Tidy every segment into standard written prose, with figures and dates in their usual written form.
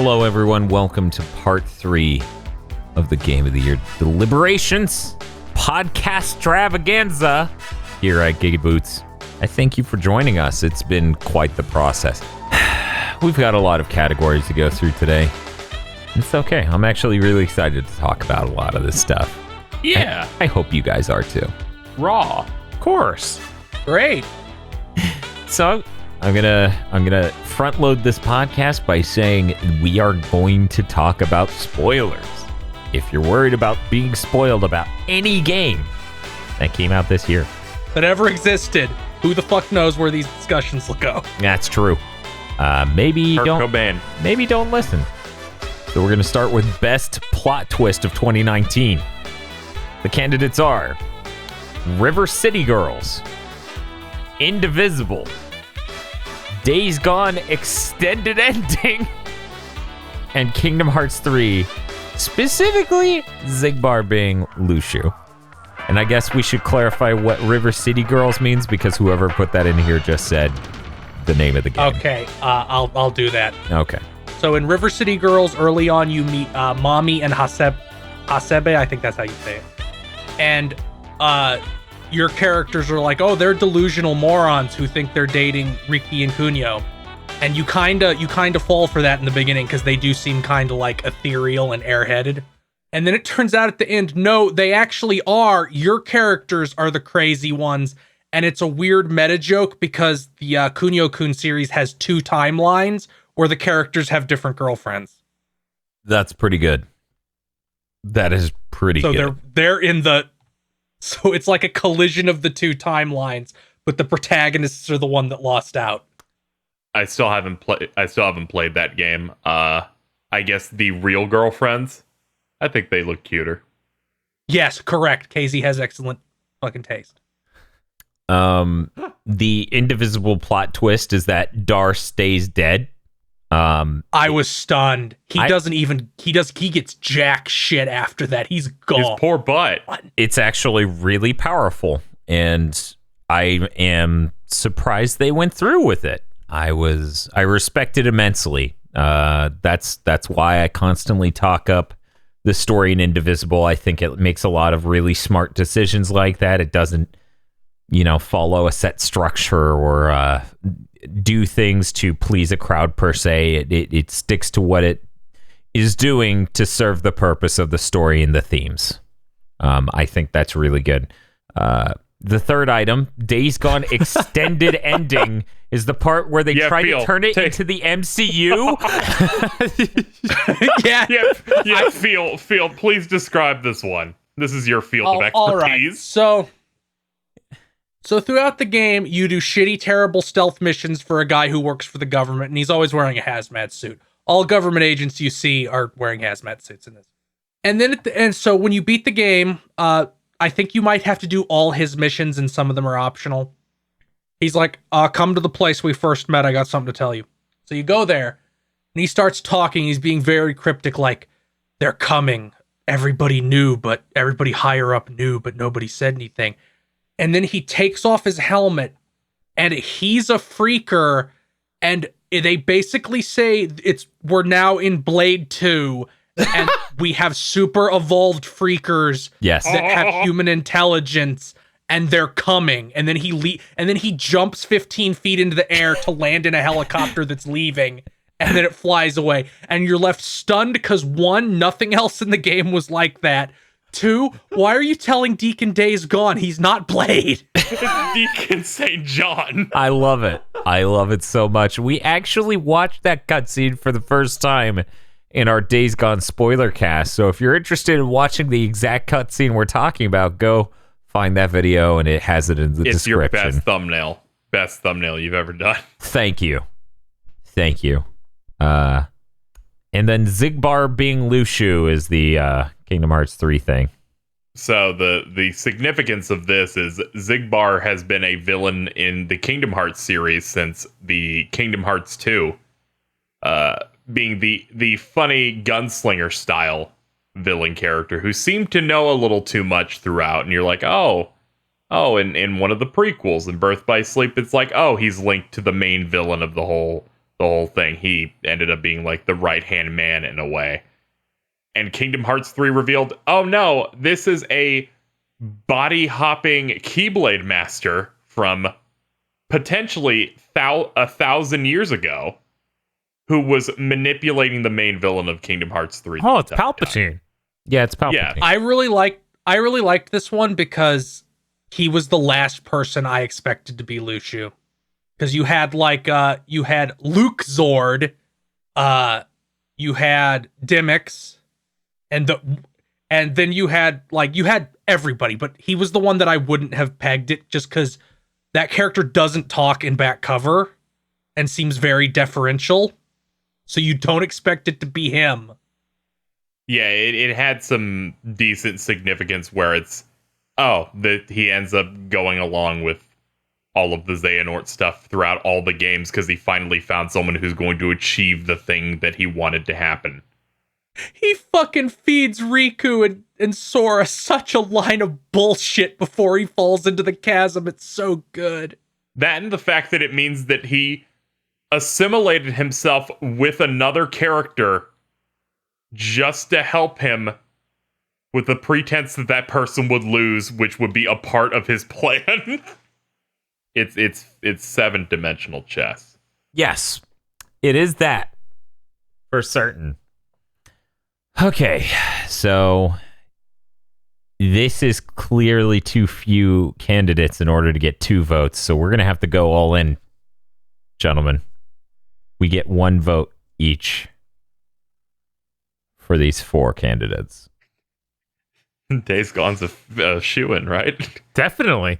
Hello, everyone. Welcome to part 3 of the Game of the Year deliberations, podcast Extravaganza here at GigaBoots. I thank you for joining us. It's been quite the process. We've got a lot of categories to go through today. It's okay. I'm actually really excited to talk about a lot of this stuff. Yeah. I hope you guys are too. Raw. Of course. Great. So I'm gonna front load this podcast by saying we are going to talk about spoilers. If you're worried about being spoiled about any game that came out this year, that ever existed, who the fuck knows where these discussions will go? That's true. Maybe Kurt don't. Cobain. Maybe don't listen. So we're gonna start with best plot twist of 2019. The candidates are River City Girls, Indivisible, Days Gone Extended Ending, and Kingdom Hearts 3, specifically Xigbar being Lushu. And I guess we should clarify what River City Girls means, because whoever put that in here just said the name of the game. Okay, I'll do that. Okay. So in River City Girls, early on you meet Mami and Hasebe, I think that's how you say it. And your characters are like, oh, they're delusional morons who think they're dating Riki and Kunio. And you kind of fall for that in the beginning because they do seem kind of like ethereal and airheaded. And then it turns out at the end, no, they actually are. Your characters are the crazy ones. And it's a weird meta joke because the Kunio-kun series has 2 timelines where the characters have different girlfriends. That's pretty good. That is pretty good. So they're in the... So it's like a collision of the 2 timelines, but the protagonists are the one that lost out. I still haven't played that game. I guess the real girlfriends, I think they look cuter. Yes, correct. KZ has excellent fucking taste. The indivisible plot twist is that Dar stays dead. I was stunned. He gets jack shit after that. He's gone. His poor butt. It's actually really powerful, and I am surprised they went through with it. I respect it immensely. That's why I constantly talk up the story in Indivisible. I think it makes a lot of really smart decisions like that. It doesn't, follow a set structure or do things to please a crowd per se. It sticks to what it is doing to serve the purpose of the story and the themes. I think that's really good. The third item, Days Gone Extended Ending, is the part where they try to turn it into the MCU. yeah. Phil, please describe this one. This is your field of expertise. All right. So throughout the game, you do shitty, terrible stealth missions for a guy who works for the government, and he's always wearing a hazmat suit. All government agents you see are wearing hazmat suits in this. And then at the end, so when you beat the game, I think you might have to do all his missions, and some of them are optional. He's like, come to the place we first met. I got something to tell you. So you go there, and he starts talking. He's being very cryptic, like, they're coming. Everybody knew, but everybody higher up knew, but nobody said anything. And then he takes off his helmet, and he's a freaker, and they basically say we're now in Blade 2, and we have super evolved freakers that have human intelligence, and they're coming. And then he jumps 15 feet into the air to land in a helicopter that's leaving, and then it flies away. And you're left stunned because 1, nothing else in the game was like that. 2, why are you telling Deacon Days Gone? He's not Blade. Deacon St. John. I love it. I love it so much. We actually watched that cutscene for the first time in our Days Gone spoiler cast. So if you're interested in watching the exact cutscene we're talking about, go find that video, and it has it in the description. It's your best thumbnail you've ever done. Thank you. And then Xigbar being Lushu is the Kingdom Hearts 3 thing. So the significance of this is Xigbar has been a villain in the Kingdom Hearts series since the Kingdom Hearts 2, being the funny gunslinger style villain character who seemed to know a little too much throughout. And you're like, oh, in one of the prequels in Birth by Sleep, it's like, oh, he's linked to the main villain of the whole the whole thing. He ended up being like the right-hand man in a way. And Kingdom Hearts 3 revealed, oh no, this is a body-hopping Keyblade master from potentially 1,000 years ago who was manipulating the main villain of Kingdom Hearts 3. Oh, it's Palpatine. Yeah, it's Palpatine. Yeah. I really liked this one because he was the last person I expected to be Lucio. Because you had you had Luke Zord, you had Dimix, and then you had everybody, but he was the one that I wouldn't have pegged it just because that character doesn't talk in back cover and seems very deferential. So you don't expect it to be him. Yeah, it had some decent significance where it's, that he ends up going along with all of the Xehanort stuff throughout all the games because he finally found someone who's going to achieve the thing that he wanted to happen. He fucking feeds Riku and Sora such a line of bullshit before he falls into the chasm. It's so good. That and the fact that it means that he assimilated himself with another character just to help him with the pretense that that person would lose, which would be a part of his plan. It's 7-dimensional chess. Yes, it is that for certain. Okay, so this is clearly too few candidates in order to get 2 votes, so we're going to have to go all in, gentlemen. We get 1 vote each for these 4 candidates. Days Gone's a shoo-in, right? Definitely.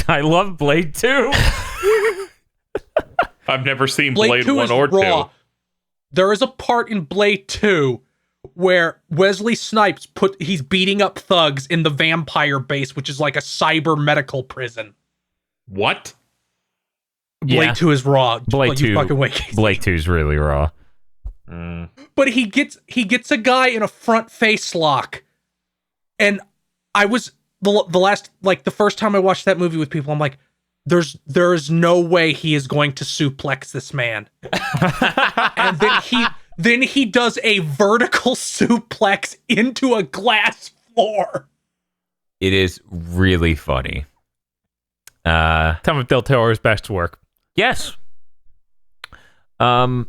I love Blade 2. I've never seen Blade 1 is or raw. 2. There is a part in Blade 2 where Wesley Snipes he's beating up thugs in the vampire base, which is like a cyber medical prison. What? Blade 2 is raw. Blade 2. Fucking wait. Blade 2 is really raw. But he gets a guy in a front face lock. And I was the first time I watched that movie with people, I'm like, there is no way he is going to suplex this man. And then he does a vertical suplex into a glass floor. It is really funny. Some of Del Toro's best work. Yes. Okay,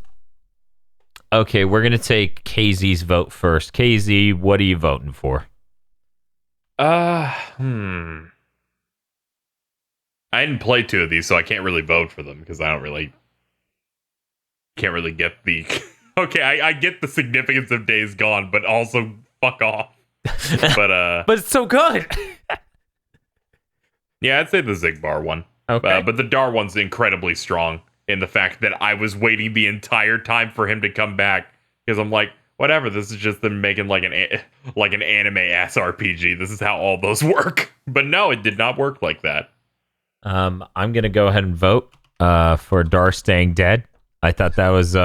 we're gonna take KZ's vote first. KZ, what are you voting for? I didn't play 2 of these, so I can't really vote for them because I can't really get the. Okay, I get the significance of Days Gone, but also fuck off. But But it's so good. yeah, I'd say the Zigbar one. Okay. But the Dar one's incredibly strong in the fact that I was waiting the entire time for him to come back because I'm like, whatever, this is just them making like an anime ass RPG. This is how all those work. But no, it did not work like that. I'm gonna go ahead and vote for Dar staying dead. I thought that was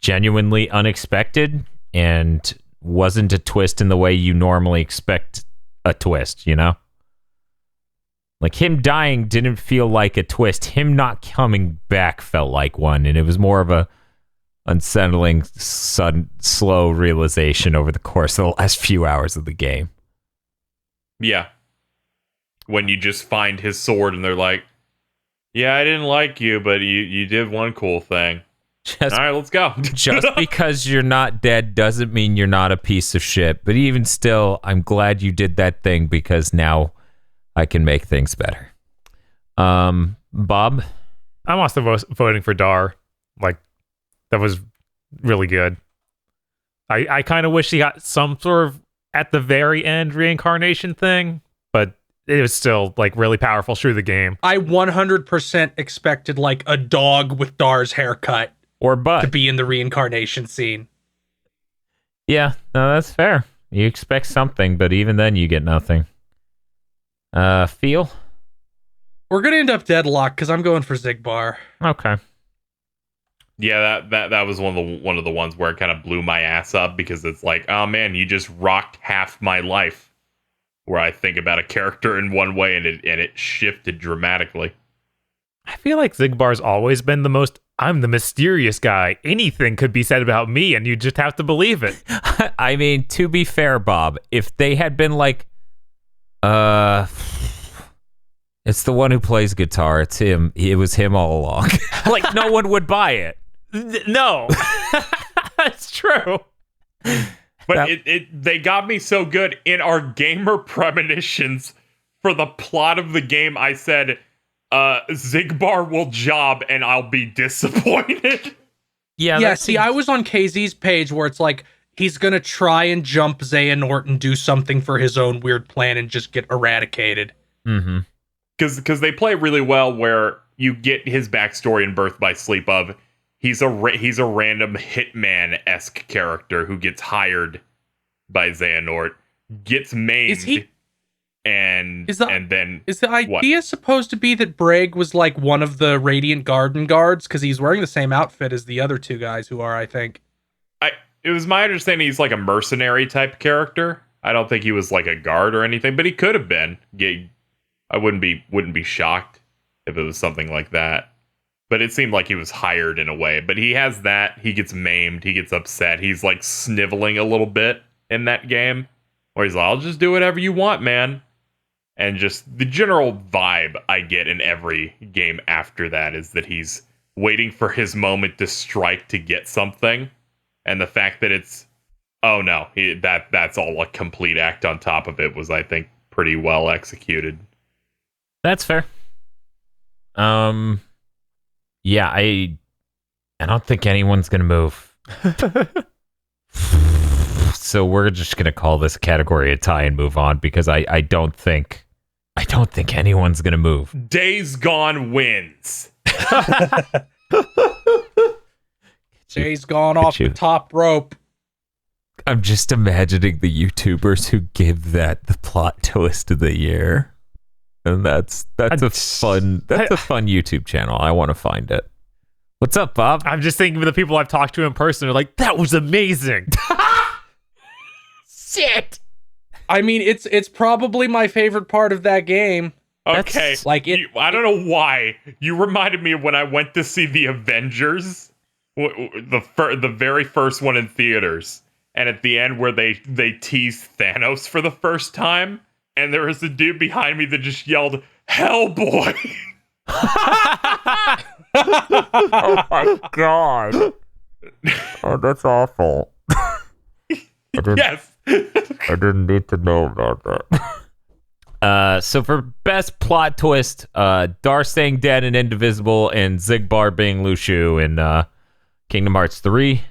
genuinely unexpected and wasn't a twist in the way you normally expect a twist, you know? Like, him dying didn't feel like a twist. Him not coming back felt like one, and it was more of a unsettling, sudden, slow realization over the course of the last few hours of the game. Yeah. When you just find his sword and they're like, yeah, I didn't like you, but you did one cool thing. All right, let's go. Just because you're not dead doesn't mean you're not a piece of shit. But even still, I'm glad you did that thing because now I can make things better. Bob? I'm also voting for Dar. Like, that was really good. I kind of wish he got some sort of, at the very end, reincarnation thing, but it was still, like, really powerful through the game. I 100% expected, like, a dog with Dar's haircut Or butt. to be in the reincarnation scene. Yeah, no, that's fair. You expect something, but even then you get nothing. Feel? We're gonna end up deadlocked because I'm going for Zigbar. Okay. Yeah, that was one of the ones where it kind of blew my ass up because it's like, oh man, you just rocked half my life. Where I think about a character in one way and it shifted dramatically. I feel like Zigbar's always been the most I'm the mysterious guy. Anything could be said about me, and you just have to believe it. I mean, to be fair, Bob, if they had been like, it's the one who plays guitar. It's him. It was him all along. Like, no one would buy it. No. That's true. But they got me so good in our gamer premonitions for the plot of the game. I said, Zigbar will job and I'll be disappointed. Yeah, see, I was on KZ's page where it's like, he's gonna try and jump Xehanort and do something for his own weird plan and just get eradicated. Mm-hmm. Because they play really well where you get his backstory in Birth by Sleep of he's a random hitman-esque character who gets hired by Xehanort, gets maimed, and then is the idea supposed to be that Braig was like one of the Radiant Garden guards because he's wearing the same outfit as the other two guys who are, I think. It was my understanding he's like a mercenary type character. I don't think he was like a guard or anything, but he could have been. I wouldn't be shocked if it was something like that. But it seemed like he was hired in a way. But he has that. He gets maimed. He gets upset. He's like sniveling a little bit in that game. Where he's like, I'll just do whatever you want, man. And just the general vibe I get in every game after that is that he's waiting for his moment to strike to get something. And the fact that it's, oh no, that's all a complete act on top of it was, I think, pretty well executed. That's fair. Yeah, I don't think anyone's gonna move. So we're just gonna call this category a tie and move on because I don't think anyone's gonna move. Days Gone wins. Days Gone off the top rope. I'm just imagining the YouTubers who give that the plot twist of the year. And that's a fun YouTube channel. I want to find it. What's up, Bob? I'm just thinking of the people I've talked to in person are like, that was amazing. Shit. I mean, it's probably my favorite part of that game. Okay. I don't know why. You reminded me of when I went to see The Avengers, the very first one in theaters. And at the end where they teased Thanos for the first time. And there was a dude behind me that just yelled, Hellboy! Oh my god. Oh, that's awful. Yes! I didn't need to know about that. So for best plot twist, Dar staying dead and indivisible, and Zigbar being Lushu in Kingdom Hearts 3.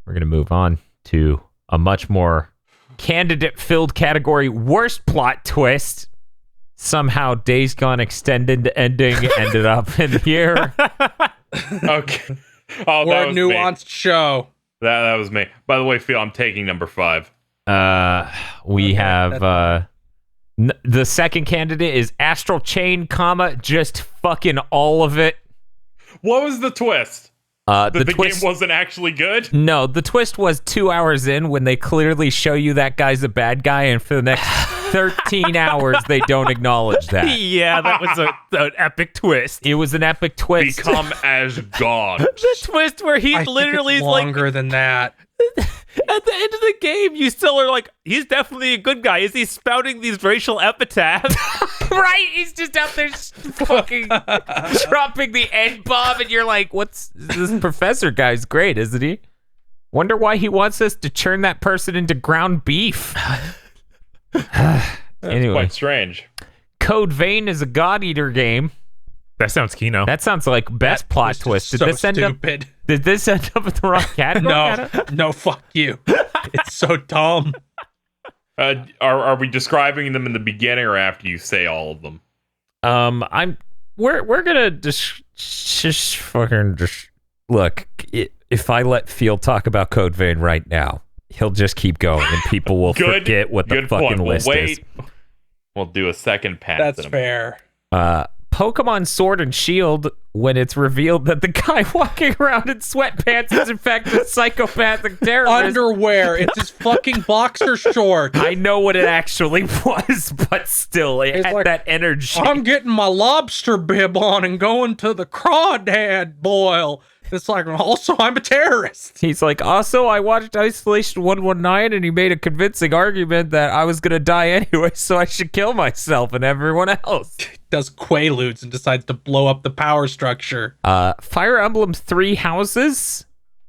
We're going to move on to a much more candidate-filled category, worst plot twist. Somehow Days Gone extended ending ended up in here. Okay. Oh, we're a nuanced show. That was me. By the way, Phil, I'm taking number 5. We have the second candidate is Astral Chain, just fucking all of it. What was the twist? The twist, game wasn't actually good? No, the twist was 2 hours in when they clearly show you that guy's a bad guy, and for the next 13 hours, they don't acknowledge that. Yeah, that was an epic twist. It was an epic twist. Become as God. The twist where he literally is longer than that. At the end of the game, you still are like, he's definitely a good guy. Is he spouting these racial epithets? Right? He's just out there fucking dropping the N-bomb, and you're like, this professor guy's great, isn't he? Wonder why he wants us to churn that person into ground beef. Anyway. Quite strange. Code Vein is a God Eater game. That sounds Kino. That sounds like best plot twist. Did this end up in the wrong category? No, fuck you. It's so dumb. Are we describing them in the beginning or after you say all of them? We're gonna just fucking look. If I let Field talk about Code Vein right now, he'll just keep going, and people will forget what the fucking list is. We'll do a second pass. That's fair. Pokemon Sword and Shield when it's revealed that the guy walking around in sweatpants is in fact a psychopathic terrorist. Underwear. It's his fucking boxer shorts. I know what it actually was, but still, it had like, that energy. I'm getting my lobster bib on and going to the crawdad boil. It's like, also, I'm a terrorist. He's like, also, I watched Isolation 119, and he made a convincing argument that I was going to die anyway, so I should kill myself and everyone else. Does Quaaludes and decides to blow up the power structure. Fire Emblem 3 houses?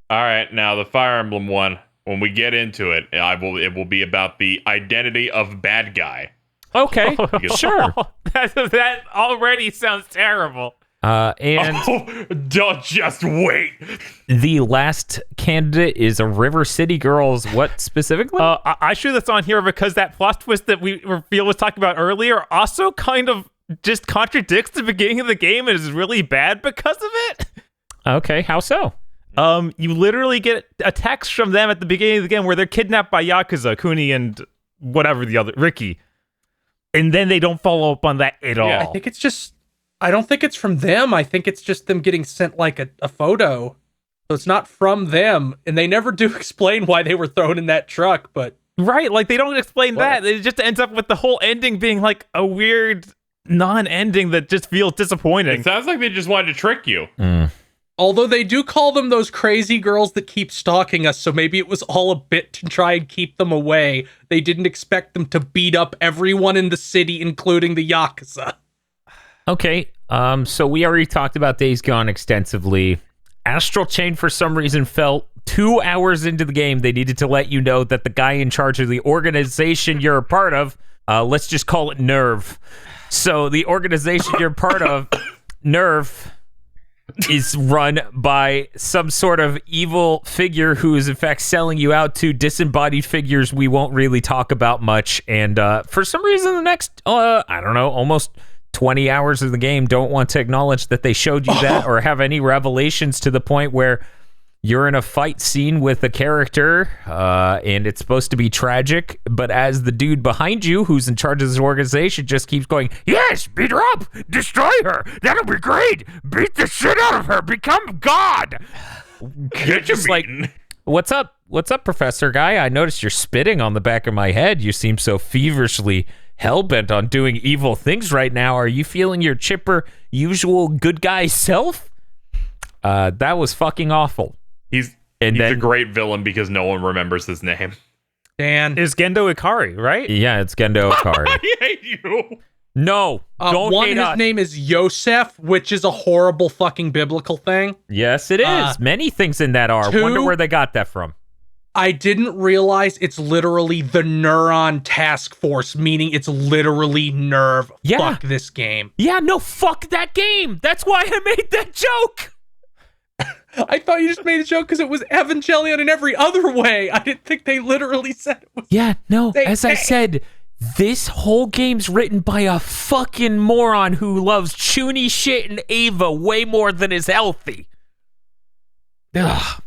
All right, now the Fire Emblem one, when we get into it, it will be about the identity of bad guy. Okay, sure. That already sounds terrible. And Don't just wait. the last candidate is a River City Girls. What specifically? I sure that's on here because that plot twist that Phil was talking about earlier also kind of just contradicts the beginning of the game and is really bad because of it. Okay, how so? You literally get a text from them at the beginning of the game where they're kidnapped by Yakuza, Kuni, and whatever the other, Ricky. And then they don't follow up on that at all. I think it's just... I don't think it's from them. I think it's just them getting sent like a photo. So it's not from them. And they never do explain why they were thrown in that truck, but... Right, like they don't explain that. It just ends up with the whole ending being like a weird non-ending that just feels disappointing. It sounds like they just wanted to trick you. Although they do call them those crazy girls that keep stalking us, so maybe it was all a bit to try and keep them away. They didn't expect them to beat up everyone in the city, including the Yakuza. Okay, so we already talked about Days Gone extensively. Astral Chain, for some reason, felt 2 hours into the game, they needed to let you know that the guy in charge of the organization you're a part of, let's just call it Nerve. So the organization you're part of, Nerve, is run by some sort of evil figure who is in fact selling you out to disembodied figures we won't really talk about much. And for some reason, the next, I don't know, almost 20 hours of the game don't want to acknowledge that they showed you that or have any revelations to the point where you're in a fight scene with a character and it's supposed to be tragic, but as the dude behind you who's in charge of this organization just keeps going, yes, beat her up, destroy her, that'll be great, beat the shit out of her, become God. You're just like, what's up, Professor Guy? I noticed you're spitting on the back of my head. You seem so feverishly hellbent on doing evil things right now. Are you feeling your chipper, usual good guy self? That was fucking awful. He's a great villain because no one remembers his name. Dan. Is Gendo Ikari, right? Yeah, it's Gendo Ikari. I hate you. No, don't one, hate his us. name is Yosef, which is a horrible fucking biblical thing. Yes, it is. Many things in that are. 2, Wonder where they got that from. I didn't realize it's literally the Neuron Task Force, meaning it's literally Nerve. Yeah. Fuck this game. Yeah, no, fuck that game. That's why I made that joke. I thought you just made a joke because it was Evangelion in every other way. I didn't think they literally said it was. Yeah, no, as I said, this whole game's written by a fucking moron who loves Chuny shit and Ava way more than is healthy. Ugh.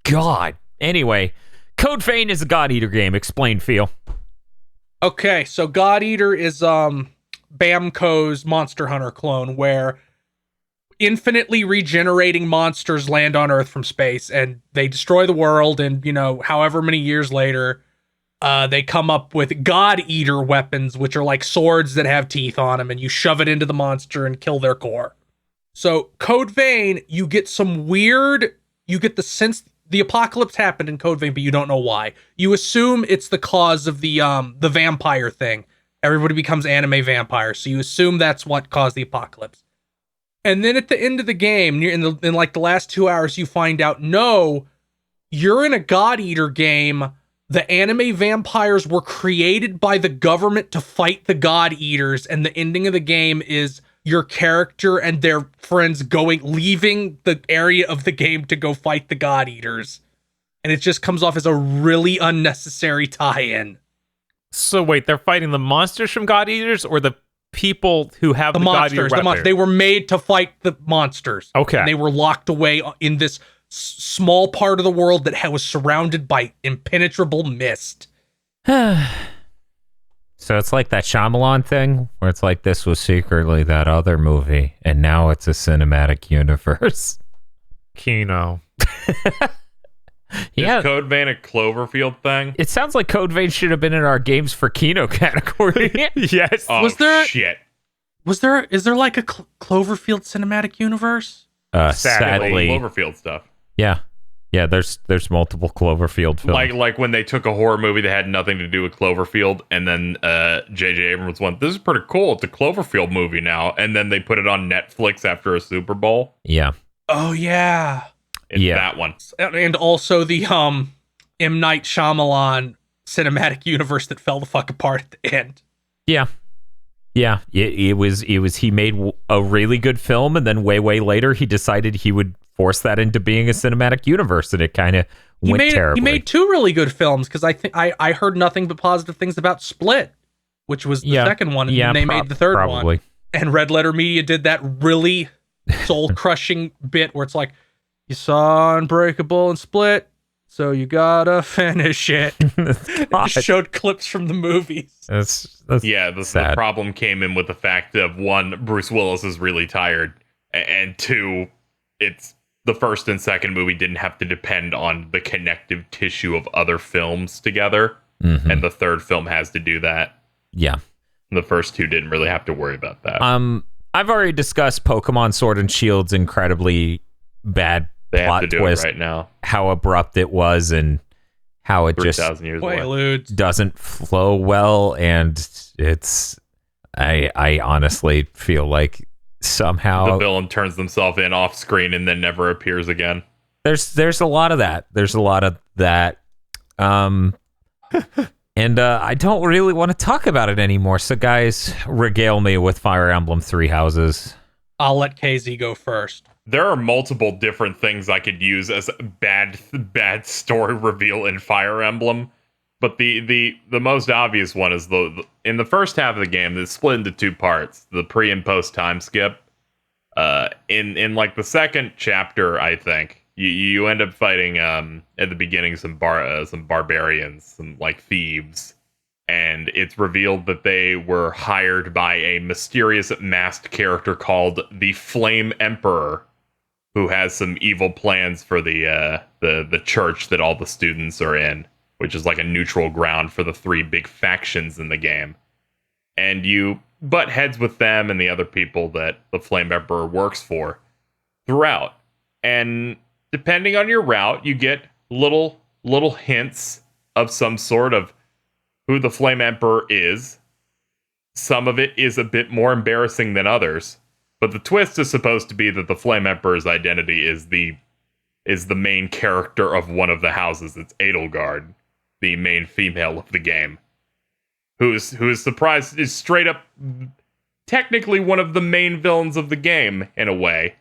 God. Anyway, Code Vein is a God Eater game. Explain, Phil. Okay, so God Eater is Bamco's Monster Hunter clone where infinitely regenerating monsters land on Earth from space and they destroy the world, and however many years later they come up with God Eater weapons, which are like swords that have teeth on them, and you shove it into the monster and kill their core. So Code Vein, you get the sense the apocalypse happened in Code Vein, but you don't know why. You assume it's the cause of the vampire thing. Everybody becomes anime vampires, so you assume that's what caused the apocalypse. And then at the end of the game, in like the last 2 hours, you find out, no, you're in a God Eater game. The anime vampires were created by the government to fight the God Eaters, and the ending of the game is your character and their friends leaving the area of the game to go fight the God Eaters. And it just comes off as a really unnecessary tie-in. So wait, they're fighting the monsters from God Eaters or the people who have the God Eater weapon? They were made to fight the monsters. Okay. And they were locked away in this small part of the world that was surrounded by impenetrable mist. So it's like that Shyamalan thing where it's like this was secretly that other movie and now it's a cinematic universe. Kino. Yeah. Is Code Vein a Cloverfield thing? It sounds like Code Vein should have been in our games for Kino category. Yes. Oh, Was there- shit. Is there like a Cloverfield cinematic universe? Sadly. Cloverfield stuff. Yeah. Yeah, there's multiple Cloverfield films. Like when they took a horror movie that had nothing to do with Cloverfield, and then J.J. Abrams went, "This is pretty cool. It's a Cloverfield movie now," and then they put it on Netflix after a Super Bowl. Yeah. Oh yeah. It's Yeah. that one. And also the M. Night Shyamalan cinematic universe that fell the fuck apart at the end. Yeah. Yeah. It was he made a really good film, and then way later he decided he would force that into being a cinematic universe, and it kind of went terribly. He made two really good films, because I heard nothing but positive things about Split, which was the second one, and then they made the third one. And Red Letter Media did that really soul-crushing bit where it's like, you saw Unbreakable and Split, so you gotta finish it. Just showed clips from the movies. That's The problem came in with the fact of, one, Bruce Willis is really tired, and two, it's the first and second movie didn't have to depend on the connective tissue of other films together, and the third film has to do that. Yeah. The first two didn't really have to worry about that. I've already discussed Pokemon Sword and Shield's incredibly bad They plot have to do twist, it right now. how abrupt it was, and how it just 3,000 years away. Quaaludes. doesn't flow well, and it's I honestly feel like somehow The villain turns themselves in off screen and then never appears again. there's a lot of that. There's a lot of that. And I don't really want to talk about it anymore. So guys, regale me with Fire Emblem Three Houses. I'll let KZ go first. There are multiple different things I could use as a bad story reveal in Fire Emblem, but the most obvious one is in the first half of the game, it's split into two parts: the pre and post time skip. In like the second chapter, I think you end up fighting at the beginning some barbarians, some like thieves, and it's revealed that they were hired by a mysterious masked character called the Flame Emperor, who has some evil plans for the church that all the students are in, which is like a neutral ground for the three big factions in the game. And you butt heads with them and the other people that the Flame Emperor works for throughout. And depending on your route, you get little hints of some sort of who the Flame Emperor is. Some of it is a bit more embarrassing than others. But the twist is supposed to be that the Flame Emperor's identity is the main character of one of the houses. It's Edelgard, the main female of the game, who is surprised, is straight up technically one of the main villains of the game in a way.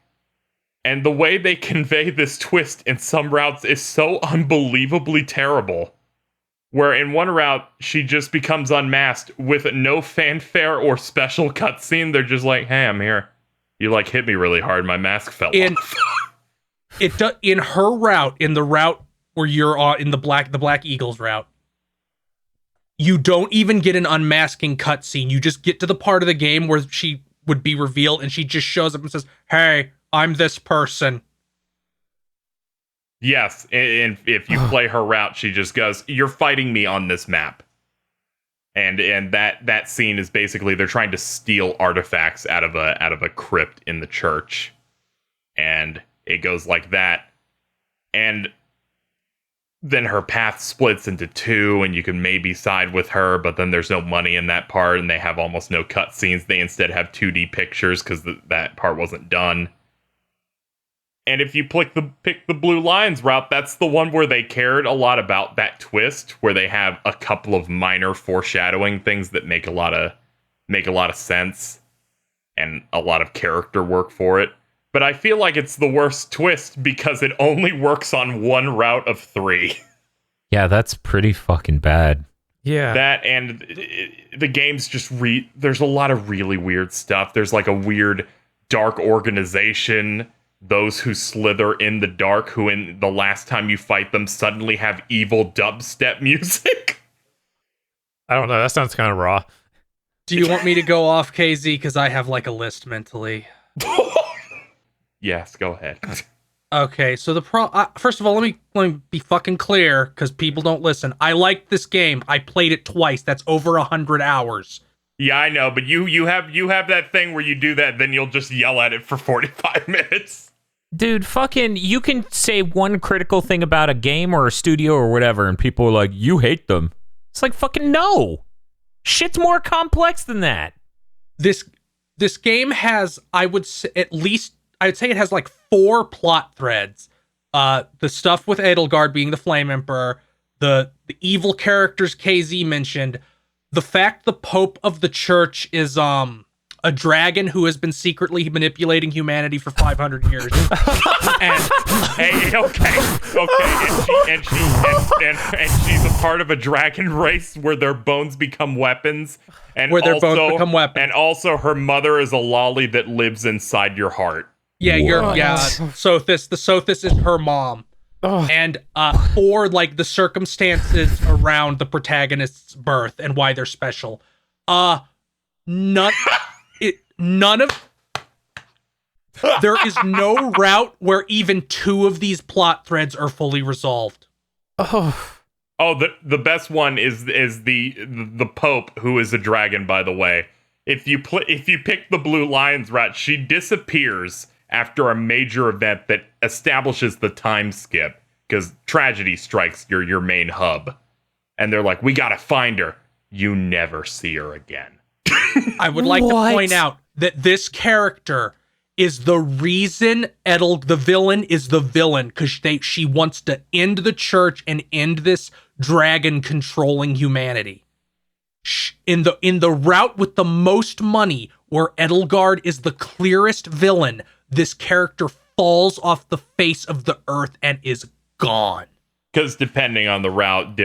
And the way they convey this twist in some routes is so unbelievably terrible. Where in one route, she just becomes unmasked with no fanfare or special cutscene. They're just like, hey, I'm here. You like hit me really hard. My mask fell off. In her route, in the route where you're on, in the Black Eagles route, you don't even get an unmasking cutscene. You just get to the part of the game where she would be revealed, and she just shows up and says, "Hey, I'm this person." Yes, and if you play her route, she just goes, "You're fighting me on this map." And that scene is basically they're trying to steal artifacts out of a crypt in the church, and it goes like that, and then her path splits into two, and you can maybe side with her, but then there's no money in that part, and they have almost no cutscenes. They instead have 2D pictures because that part wasn't done. And if you pick the Blue Lions route, that's the one where they cared a lot about that twist, where they have a couple of minor foreshadowing things that make a lot of sense and a lot of character work for it. But I feel like it's the worst twist because it only works on one route of three. Yeah, that's pretty fucking bad. Yeah. That and the game's just there's a lot of really weird stuff. There's like a weird dark organization, those who slither in the dark, who in the last time you fight them suddenly have evil dubstep music. I don't know. That sounds kind of raw. Do you want me to go off, KZ? Because I have like a list mentally. Yes, go ahead. Okay, so first of all, let me be fucking clear, because people don't listen. I liked this game. I played it twice. That's over 100 hours. Yeah, I know, but you have that thing where you do that, then you'll just yell at it for 45 minutes. Dude, fucking, you can say one critical thing about a game or a studio or whatever, and people are like, you hate them. It's like, fucking no. Shit's more complex than that. This game has, I would say, I'd say it has like 4 plot threads. The stuff with Edelgard being the Flame Emperor, the evil characters KZ mentioned, the fact the Pope of the Church is a dragon who has been secretly manipulating humanity for 500 years. And she's a part of a dragon race where their bones become weapons. And And also her mother is a lolly that lives inside your heart. Yeah, Sothis. The Sothis is her mom. Oh. And for like the circumstances around the protagonist's birth and why they're special. None of there is no route where even 2 of these plot threads are fully resolved. The best one is the Pope, who is a dragon, by the way. If you pick the Blue Lions route, she disappears after a major event that establishes the time skip, because tragedy strikes your main hub. And they're like, we gotta find her. You never see her again. I would like to point out that this character is the reason the villain is the villain, because she wants to end the church and end this dragon controlling humanity. In the route with the most money, where Edelgard is the clearest villain, this character falls off the face of the earth and is gone. Because depending on the route,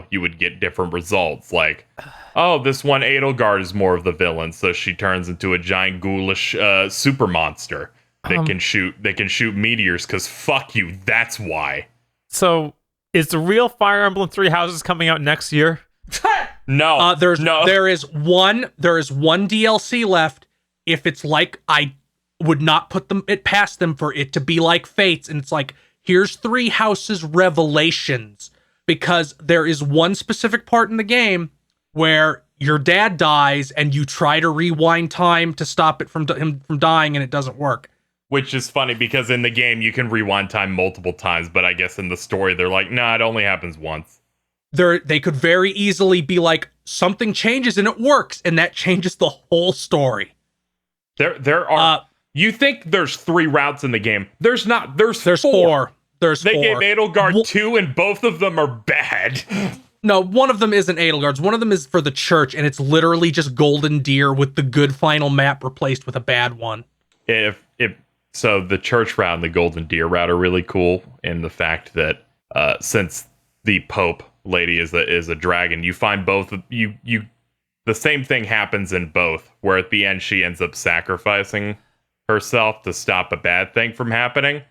you would get different results. Like, oh, this one Edelgard is more of the villain, so she turns into a giant ghoulish super monster that can shoot meteors. Because fuck you, that's why. So, is the real Fire Emblem 3 Houses coming out next year? No, there is one DLC left. If it's like, I would not put it past them for it to be like Fates, and it's like, here's 3 Houses Revelations, because there is one specific part in the game where your dad dies and you try to rewind time to stop it from him from dying, and it doesn't work. Which is funny, because in the game you can rewind time multiple times, but I guess in the story they're like, nah, it only happens once. They could very easily be like, something changes and it works, and that changes the whole story. There are. You think there's 3 routes in the game? There's not. There's 4. They gave Edelgard 2, and both of them are bad. No, one of them isn't Edelgard's. One of them is for the church, and it's literally just Golden Deer with the good final map replaced with a bad one. So the church route and the Golden Deer route are really cool in the fact that since the Pope lady is a dragon, you find both you the same thing happens in both, where at the end she ends up sacrificing herself to stop a bad thing from happening.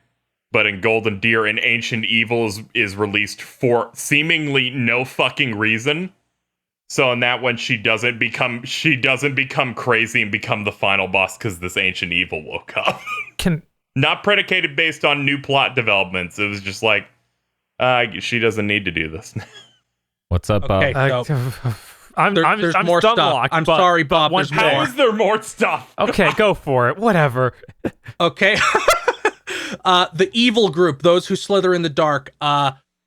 But in Golden Deer, an ancient evil is released for seemingly no fucking reason. So in that one, she doesn't become crazy and become the final boss because this ancient evil woke up. Not predicated based on new plot developments. It was just like, she doesn't need to do this. What's up, Bob? Okay, there's more stuff. Locked, I'm sorry, Bob. There's How more. is there more stuff? Okay, go for it. Whatever. Okay. The evil group, those who slither in the dark,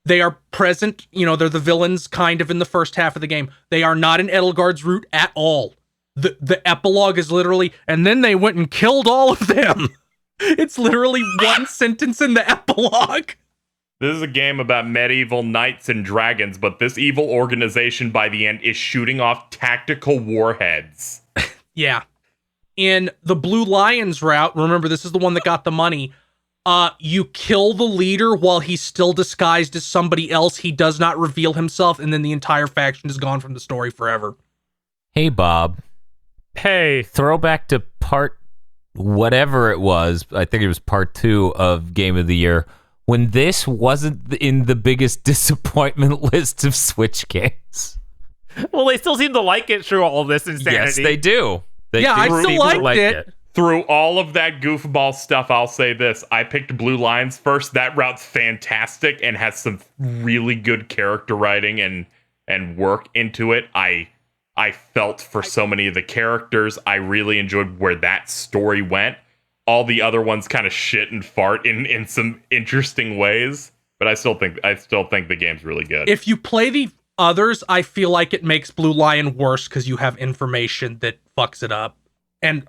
they are present. They're the villains kind of in the first half of the game. They are not in Edelgard's route at all. The epilogue is literally, and then they went and killed all of them. It's literally one sentence in the epilogue. This is a game about medieval knights and dragons, but this evil organization by the end is shooting off tactical warheads. Yeah. In the Blue Lions route, remember, this is the one that got the money. You kill the leader while he's still disguised as somebody else. He does not reveal himself, and then the entire faction is gone from the story forever. Hey, Bob. Hey. Throwback to part whatever it was. I think it was part 2 of Game of the Year. When this wasn't in the biggest disappointment list of Switch games. Well, they still seem to like it through all this insanity. Yes, they do. I still seem to liked it. Through all of that goofball stuff, I'll say this. I picked Blue Lions first. That route's fantastic and has some really good character writing and work into it. I felt for so many of the characters. I really enjoyed where that story went. All the other ones kind of shit and fart in some interesting ways. But I still think the game's really good. If you play the others, I feel like it makes Blue Lion worse because you have information that fucks it up. And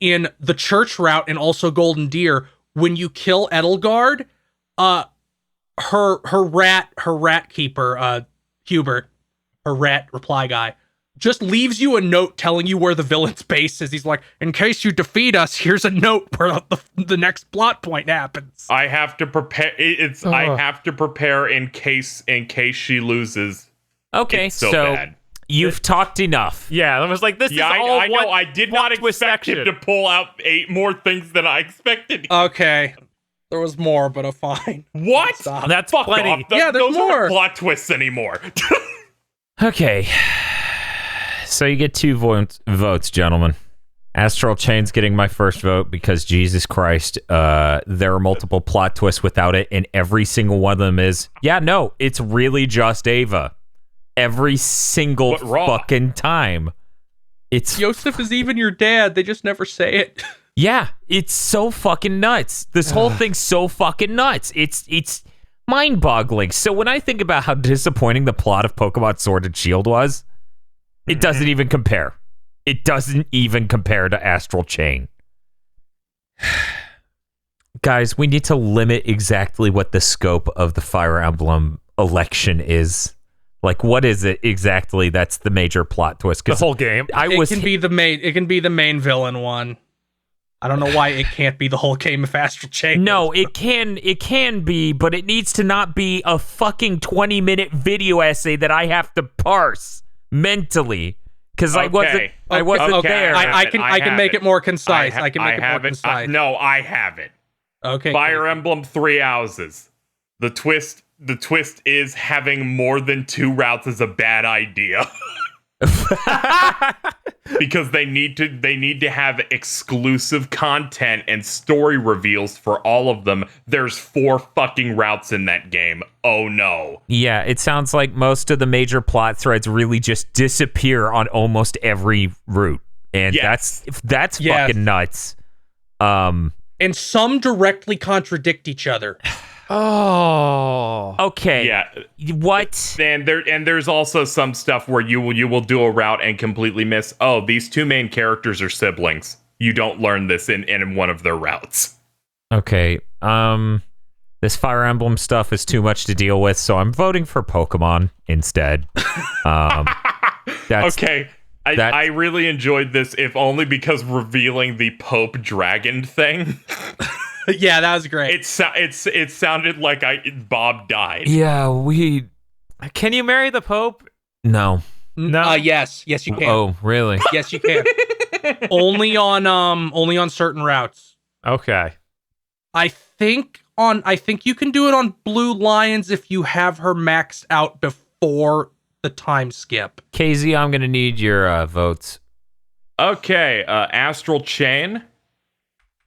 in the church route and also Golden Deer, when you kill Edelgard, her rat keeper, Hubert, her rat reply guy, just leaves you a note telling you where the villain's base is. He's like, in case you defeat us, here's a note where the next plot point happens. I have to prepare. I have to prepare in case she loses. Okay, It's so bad. You've talked enough. Yeah, I was like, this is all I know. I did not twist expect him to pull out 8 more things than I expected. Okay. There was more, but fine. What? Stop. That's Fuck plenty. off. Yeah, there's Those more. aren't plot twists anymore. Okay. So you get 2 votes, gentlemen. Astral Chain's getting my first vote because, Jesus Christ, there are multiple plot twists without it, and every single one of them is, it's really just Ava. Every single fucking time. It's Yosef is even your dad. They just never say it. Yeah, it's so fucking nuts. This whole thing's so fucking nuts. It's mind-boggling. So when I think about how disappointing the plot of Pokemon Sword and Shield was, it doesn't even compare. It doesn't even compare to Astral Chain. Guys, we need to limit exactly what the scope of the Fire Emblem election is. Like, what is it exactly that's the major plot twist? The whole game. It can be the main villain one. I don't know why it can't be the whole game of Astral Chain. No, it can be, but it needs to not be a fucking 20-minute video essay that I have to parse mentally because I wasn't there. I can make it more concise. I can make it more concise. No, I have it. Okay. Fire Emblem 3 houses. The twist is having more than 2 routes is a bad idea. Because they need to have exclusive content and story reveals for all of them. There's 4 fucking routes in that game. Oh no. Yeah, it sounds like most of the major plot threads really just disappear on almost every route. And that's fucking nuts. And some directly contradict each other. Oh. Okay. Yeah. What? And there's also some stuff where you will do a route and completely miss, these 2 main characters are siblings. You don't learn this in one of their routes. Okay. This Fire Emblem stuff is too much to deal with, so I'm voting for Pokemon instead. Okay. I really enjoyed this, if only because revealing the Pope Dragon thing. Yeah, that was great. It sounded like Bob died. Yeah, Can you marry the Pope? No. Yes, you can. Oh, really? Yes, you can. only on certain routes. Okay. I think you can do it on Blue Lions if you have her maxed out before the time skip. KZ, I'm gonna need your votes. Okay, Astral Chain.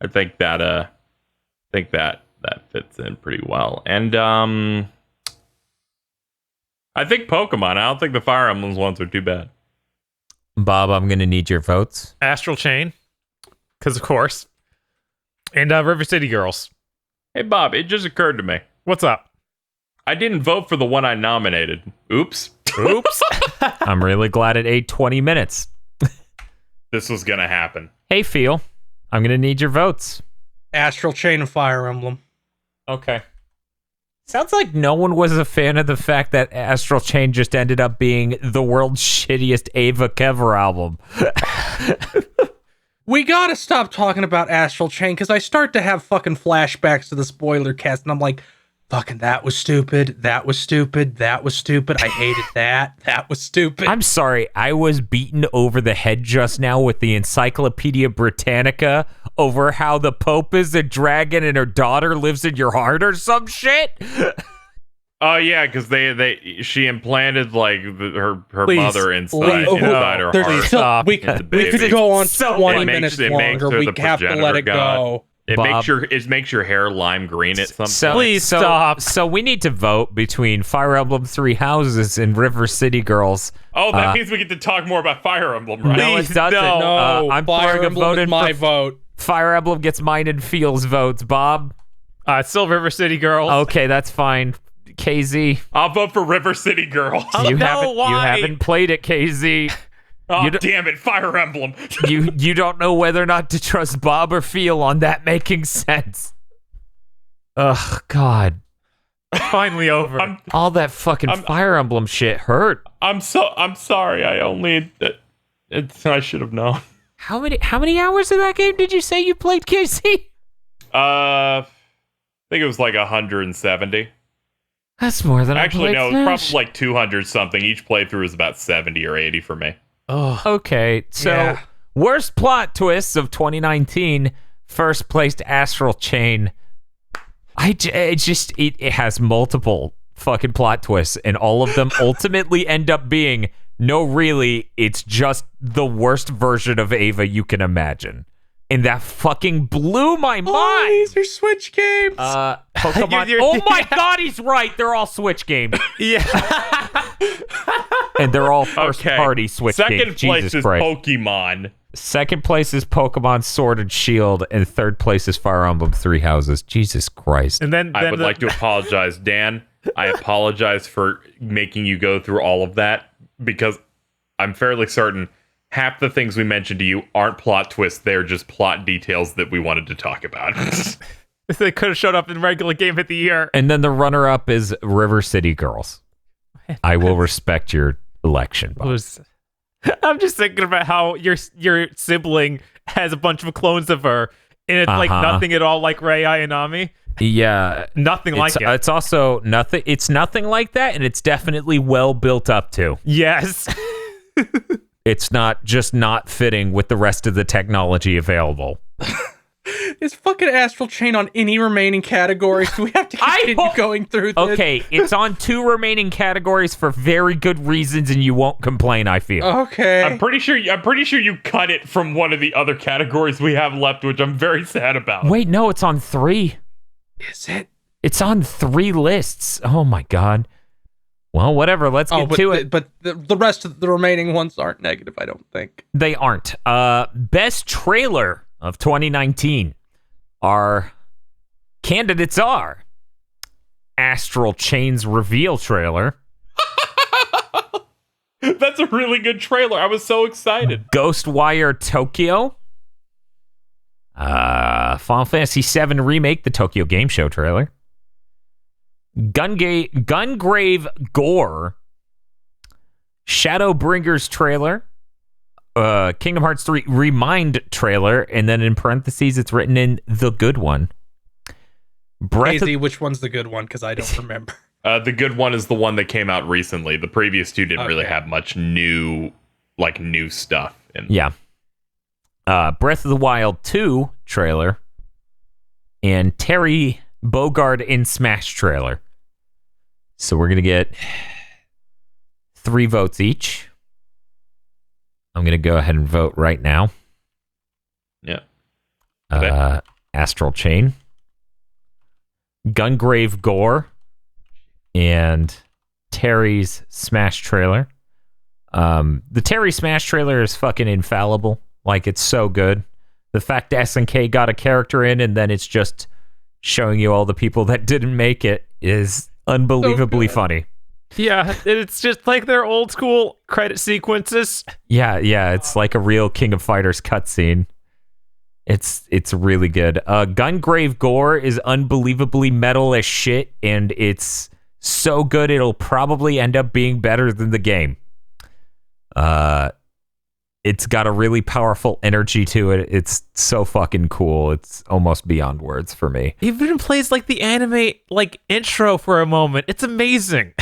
I think that fits in pretty well. And I think Pokemon. I don't think the Fire Emblems ones are too bad. Bob, I'm gonna need your votes. Astral Chain, because of course. And River City Girls. Hey Bob, it just occurred to me. What's up? I didn't vote for the one I nominated. Oops. I'm really glad it ate 20 minutes. This was gonna happen. Hey, Phil, I'm gonna need your votes. Astral Chain and Fire Emblem. Okay. Sounds like no one was a fan of the fact that Astral Chain just ended up being the world's shittiest Ava Kever album. We gotta stop talking about Astral Chain because I start to have fucking flashbacks to the spoiler cast, and I'm like, fucking that was stupid. That was stupid. That was stupid. I hated that. That was stupid. I'm sorry. I was beaten over the head just now with the Encyclopedia Britannica over how the Pope is a dragon and her daughter lives in your heart or some shit. Oh yeah, because she implanted like her Please, mother inside Oh, her there's heart. still, Stop. we It's a could baby. go on So 20 it makes- minutes it makes longer. her We the have to let progenitor it god. go. It Bob. makes your hair lime green at some So, point. Please so, stop. So we need to vote between Fire Emblem Three Houses and River City Girls. Oh, that means we get to talk more about Fire Emblem, right? No, it Please, doesn't. no. No, I'm Fire throwing a Emblem vote is in my for vote. Fire Emblem gets mine and Feels votes. Bob. Still River City Girls. Okay, that's fine. KZ, I'll vote for River City Girls. you no, why? haven't played it, KZ. Oh, you don't- damn it, Fire Emblem. you don't know whether or not to trust Bob or Feel on that making sense. Ugh, God. Finally over. All that fucking Fire Emblem shit hurt. I'm sorry. I should have known. How many hours of that game did you say you played, KZ? I think it was like 170. That's more than Actually, I no, played. it was probably like 200 something. Each playthrough was about 70 or 80 for me. Oh, Okay, so Yeah. worst plot twists of 2019. First placed Astral Chain. It has multiple fucking plot twists, and all of them ultimately end up being no, really, it's just the worst version of Ava you can imagine, and that fucking blew my Oh, mind. these are Switch games. Pokemon. You're- Oh my God, he's right. They're all Switch games, yeah. and they're all first Okay. party Switch Second games. place Jesus is Christ. Pokemon. Second place is Pokemon Sword and Shield, and third place is Fire Emblem Three Houses. Jesus Christ. And then I would like to apologize, Dan. I apologize for making you go through all of that because I'm fairly certain half the things we mentioned to you aren't plot twists. They're just plot details that we wanted to talk about. they could have showed up in regular Game of the Year. And then the runner-up is River City Girls. I will respect your election, Bob. I'm just thinking about how your sibling has a bunch of clones of her, and it's like Uh-huh. nothing at all like Rei Ayanami. Yeah, Nothing like it. it's also nothing. It's nothing like that, and it's definitely well built up to. Yes. It's not just not fitting with the rest of the technology available. Is fucking Astral Chain on any remaining categories? Do we have to continue going through this? Okay, it's on 2 remaining categories for very good reasons, and you won't complain. I feel. Okay. I'm pretty sure you cut it from one of the other categories we have left, which I'm very sad about. Wait, no, it's on 3. Is it? It's on 3 lists. Oh my God. Well, whatever. Let's get to it. But the rest of the remaining ones aren't negative, I don't think. They aren't. Best trailer of 2019. Our candidates are Astral Chain's reveal trailer, That's a really good trailer. I was so excited. Ghostwire Tokyo, Final Fantasy VII Remake, the Tokyo Game Show trailer, Gungrave Gore, Shadowbringers trailer, Kingdom Hearts 3 Remind trailer, and then in parentheses it's written in the good one. Crazy, which one's the good one? Because I don't remember. The good one is the one that came out recently. The previous two didn't really Okay. have much new stuff. Yeah. Breath of the Wild 2 trailer and Terry Bogard in Smash trailer. So we're going to get 3 votes each. I'm going to go ahead and vote right now. Yeah. Astral Chain, Gungrave Gore, and Terry's Smash trailer. The Terry Smash trailer is fucking infallible. Like, it's so good. The fact that SNK got a character in and then it's just showing you all the people that didn't make it is unbelievably funny. Yeah, it's just like their old school credit sequences. Yeah, it's like a real King of Fighters cutscene. It's really good. Gungrave Gore is unbelievably metal as shit, and it's so good it'll probably end up being better than the game. It's got a really powerful energy to it. It's so fucking cool. It's almost beyond words for me. Even plays like the anime like intro for a moment. It's amazing.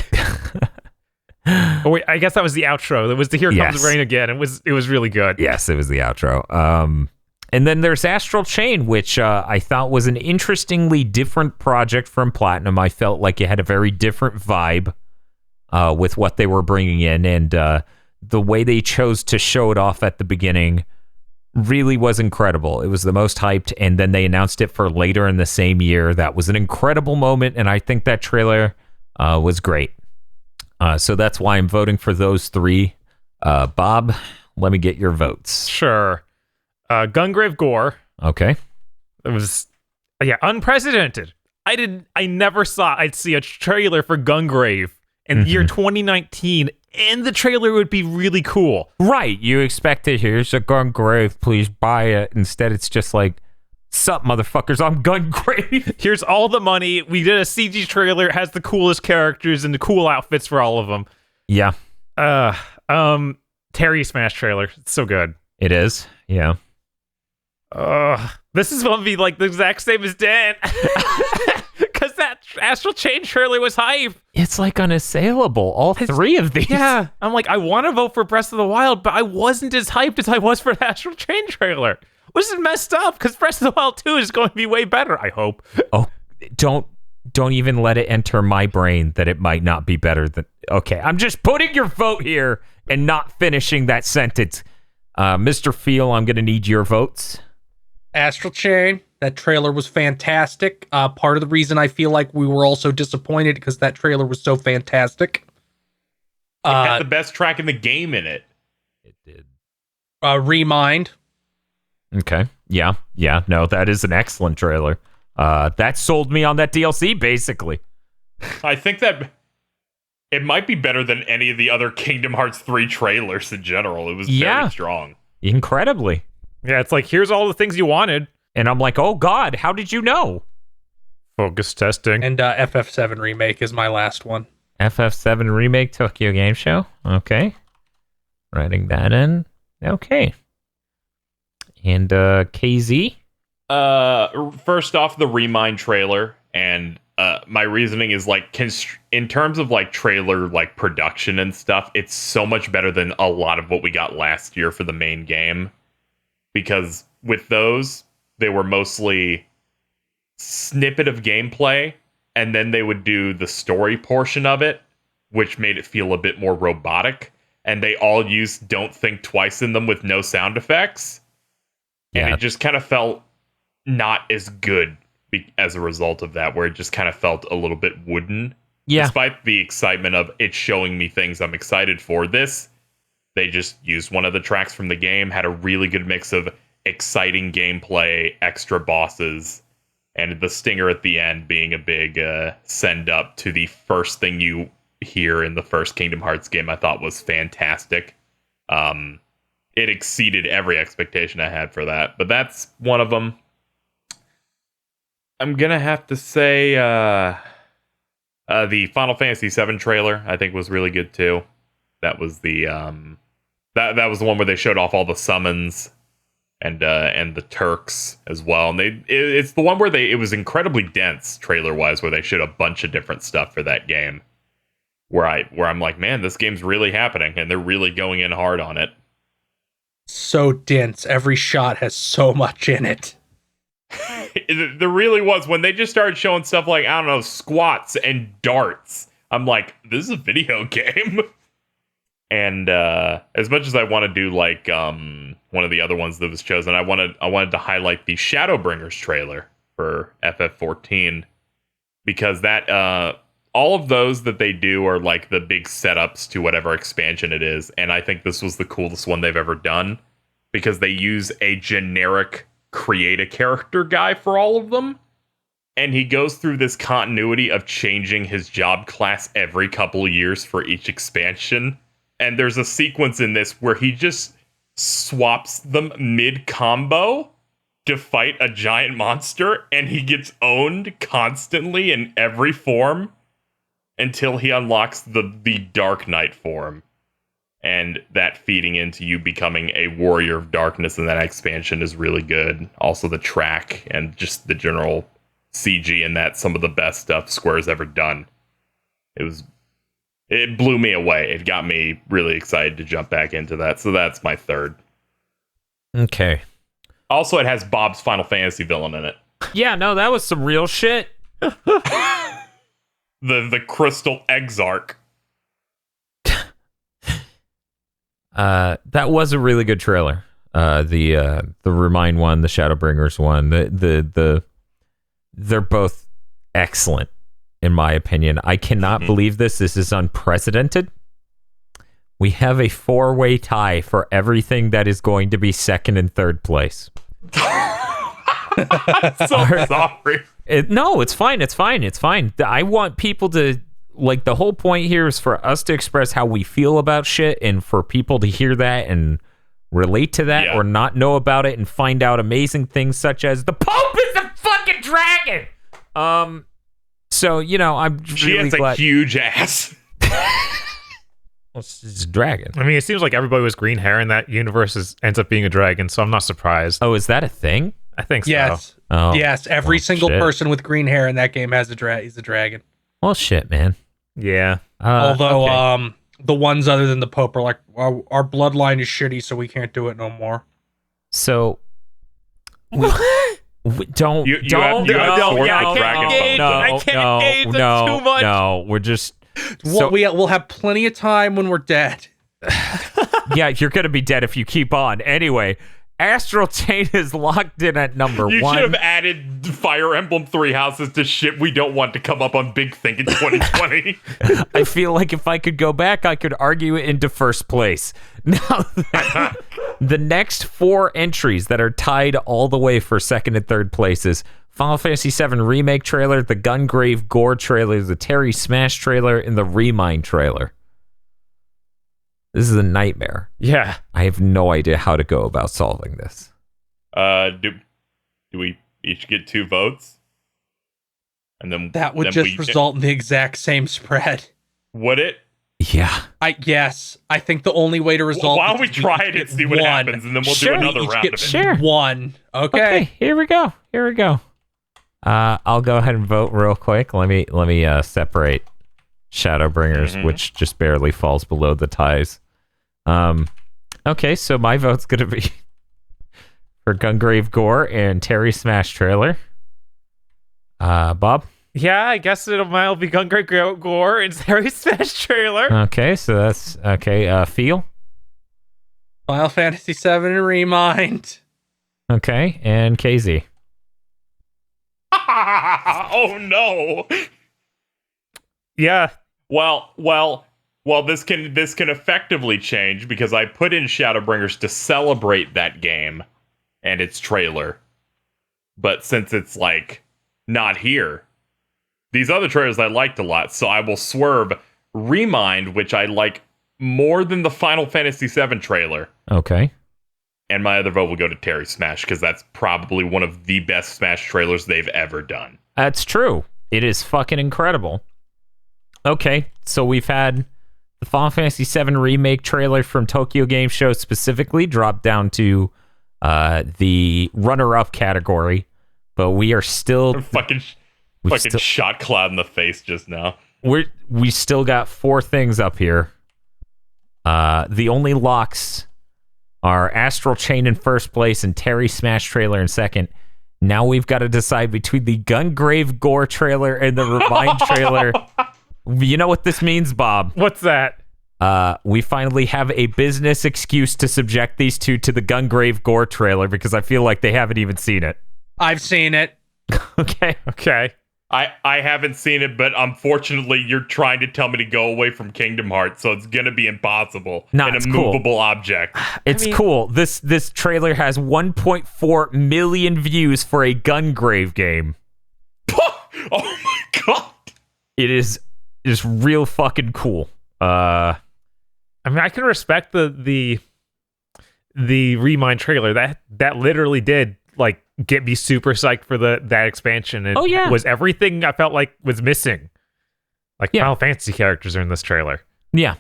Oh, wait, I guess that was the outro. It was the Here Comes Yes. Rain Again. It was really good. Yes, it was the outro. And then there's Astral Chain, which I thought was an interestingly different project from Platinum. I felt like it had a very different vibe with what they were bringing in, and the way they chose to show it off at the beginning really was incredible. It was the most hyped, and then they announced it for later in the same year. That was an incredible moment, and I think that trailer was great. So that's why I'm voting for those three. Bob, let me get your votes. Sure. Gungrave Gore. Okay. It was, unprecedented. I never thought I'd see a trailer for Gungrave in the year 2019, and the trailer would be really cool. Right. You expected, here's a Gungrave, please buy it. Instead, it's just like, sup, motherfuckers, I'm Gungrave. Here's all the money. We did a CG trailer. It has the coolest characters and the cool outfits for all of them. Yeah. Terry Smash trailer. It's so good. It is. Yeah. This is going to be like the exact same as Dan. Because that Astral Chain trailer was hype. It's like unassailable, all three of these. Yeah. I'm like, I want to vote for Breath of the Wild, but I wasn't as hyped as I was for the Astral Chain trailer. Which is messed up, because Breath of the Wild 2 is going to be way better, I hope. Oh, don't even let it enter my brain that it might not be better than... Okay, I'm just putting your vote here and not finishing that sentence. Mr. Feel, I'm going to need your votes. Astral Chain, that trailer was fantastic. Part of the reason I feel like we were also disappointed because that trailer was so fantastic. It had the best track in the game in it. It did. Remind. Okay. Yeah. No, that is an excellent trailer. That sold me on that DLC, basically. I think that it might be better than any of the other Kingdom Hearts 3 trailers in general. It was very strong. Incredibly. Yeah, it's like, here's all the things you wanted. And I'm like, oh God, how did you know? Focus testing. And FF7 Remake is my last one. FF7 Remake Tokyo Game Show. Okay. Writing that in. Okay. And KZ? First off, the Remind trailer, and my reasoning is like, in terms of like trailer like production and stuff, it's so much better than a lot of what we got last year for the main game, because with those they were mostly snippet of gameplay, and then they would do the story portion of it, which made it feel a bit more robotic, and they all used Don't Think Twice in them with no sound effects. And it just kind of felt not as good as a result of that, where it just kind of felt a little bit wooden. Yeah. Despite the excitement of it showing me things I'm excited for, they just used one of the tracks from the game, had a really good mix of exciting gameplay, extra bosses, and the stinger at the end being a big send up to the first thing you hear in the first Kingdom Hearts game, I thought was fantastic. It exceeded every expectation I had for that, but that's one of them. I'm gonna have to say the Final Fantasy VII trailer I think was really good too. That was the that was the one where they showed off all the summons and the Turks as well. And it's the one where it was incredibly dense trailer wise, where they showed a bunch of different stuff for that game. Where I'm like, man, this game's really happening, and they're really going in hard on it. So dense. Every shot has so much in it. There really was. When they just started showing stuff like, I don't know, squats and darts, I'm like, this is a video game. And as much as I want to do like one of the other ones that was chosen, I wanted to highlight the Shadowbringers trailer for FF14, because that all of those that they do are like the big setups to whatever expansion it is, and I think this was the coolest one they've ever done, because they use a generic create a character guy for all of them, and he goes through this continuity of changing his job class every couple of years for each expansion. And there's a sequence in this where he just swaps them mid-combo to fight a giant monster, and he gets owned constantly in every form until he unlocks the Dark Knight form. And that feeding into you becoming a warrior of darkness in that expansion is really good. Also the track and just the general CG in that, some of the best stuff Square's ever done. It blew me away. It got me really excited to jump back into that. So that's my third. Okay. Also, it has Bob's Final Fantasy villain in it. Yeah, no, that was some real shit. The Crystal Exarch. That was a really good trailer. The Remind one, the Shadowbringers one, they're both excellent in my opinion. I cannot believe this. This is unprecedented. We have a 4-way tie for everything that is going to be second and third place. Sorry. No, it's fine. It's fine. It's fine. I want people to, like, the whole point here is for us to express how we feel about shit and for people to hear that and relate to that or not know about it and find out amazing things such as the Pope is a fucking dragon. So, you know, I'm she really has glad. A huge ass. Well, it's a dragon. I mean, it seems like everybody with green hair in that universe ends up being a dragon, so I'm not surprised. Oh, is that a thing? I think so. Yes. Oh, Yes, every single shit. person with green hair in that game has he's a dragon. Well, shit, man. Yeah. Although, okay. the ones other than the Pope are like, our bloodline is shitty, so we can't do it no more. So, don't. You don't. have No, Sword no, of the Dragon no, Bone. no, I can't no, engage, that's no, too much. No, we're just. We'll have plenty of time when we're dead. Yeah, you're gonna be dead if you keep on. Anyway, Astral Chain is locked in at number You one. should have added Fire Emblem 3 houses to shit we don't want to come up on Big Think in 2020. I feel like if I could go back, I could argue it into first place. Now, the next 4 entries that are tied all the way for second and third places: Final Fantasy VII Remake trailer, the Gungrave Gore trailer, the Terry Smash trailer, and the Remind trailer. This is a nightmare. Yeah. I have no idea how to go about solving this. Do we each get 2 votes? And then That would then just result in the exact same spread. Would it? Yeah. I think the only way to resolve. Why don't we is try each it and get see what one. happens, and then we'll Sure, do another Each round get of it. Sure. one. Okay. Okay, here we go. I'll go ahead and vote real quick. Let me separate Shadowbringers, which just barely falls below the ties. Okay, so my vote's gonna be for Gungrave Gore and Terry Smash trailer. Bob? Yeah, I guess it'll be Gungrave Gore and Terry Smash trailer. Okay, so that's okay. Feel? Final Fantasy VII and Remind. Okay, and KZ. Oh no. Yeah. Well, this can effectively change because I put in Shadowbringers to celebrate that game and its trailer. But since it's like not here, these other trailers I liked a lot, so I will swerve Remind, which I like more than the Final Fantasy VII trailer. Okay. And my other vote will go to Terry Smash because that's probably one of the best Smash trailers they've ever done. That's true. It is fucking incredible. Okay, so we've had the Final Fantasy VII Remake trailer from Tokyo Game Show specifically dropped down to the runner-up category, but we are still Fucking shot Cloud in the face just now. we still got 4 things up here. The only locks are Astral Chain in first place and Terry Smash trailer in second. Now we've got to decide between the Gungrave Gore trailer and the Remind trailer. You know what this means, Bob? What's that? We finally have a business excuse to subject these two to the Gungrave Gore trailer because I feel like they haven't even seen it. I've seen it. Okay. Okay. I haven't seen it, but unfortunately, you're trying to tell me to go away from Kingdom Hearts, so it's gonna be impossible. Nah, an it's immovable object. It's cool. This trailer has 1.4 million views for a Gungrave game. Oh my god! It is real fucking cool. I mean, I can respect the Remind trailer. That literally did like get me super psyched for that expansion. It was everything I felt like was missing. Like Final Fantasy characters are in this trailer. Yeah.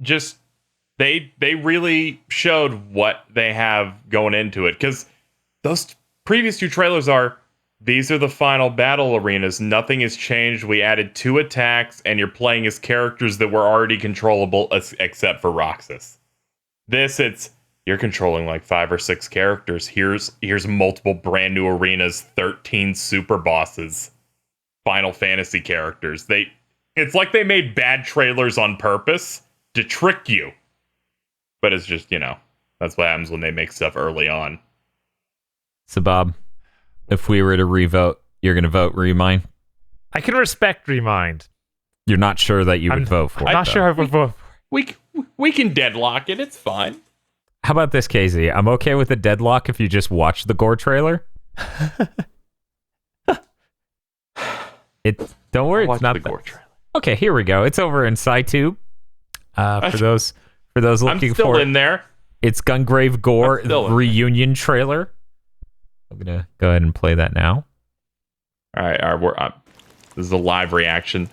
Just they really showed what they have going into it, because those previous 2 trailers these are the final battle arenas. Nothing has changed. We added 2 attacks, and you're playing as characters that were already controllable, except for Roxas. It's you're controlling like 5 or 6 characters. Here's multiple brand new arenas, 13 super bosses, Final Fantasy characters. It's like they made bad trailers on purpose to trick you. But it's just, that's what happens when they make stuff early on. So, Bob, if we were to revote, you're going to vote Remind? I can respect Remind. You're not sure that you would vote for it, I'm not sure I would vote. We can deadlock it. It's fine. How about this, Casey? I'm okay with a deadlock if you just watch the gore trailer. Don't worry, it's not the gore trailer. Okay, here we go. It's over in SciTube. For those looking I'm still for in there. It's Gungrave Gore reunion trailer. I'm gonna go ahead and play that now. All right, this is a live reaction.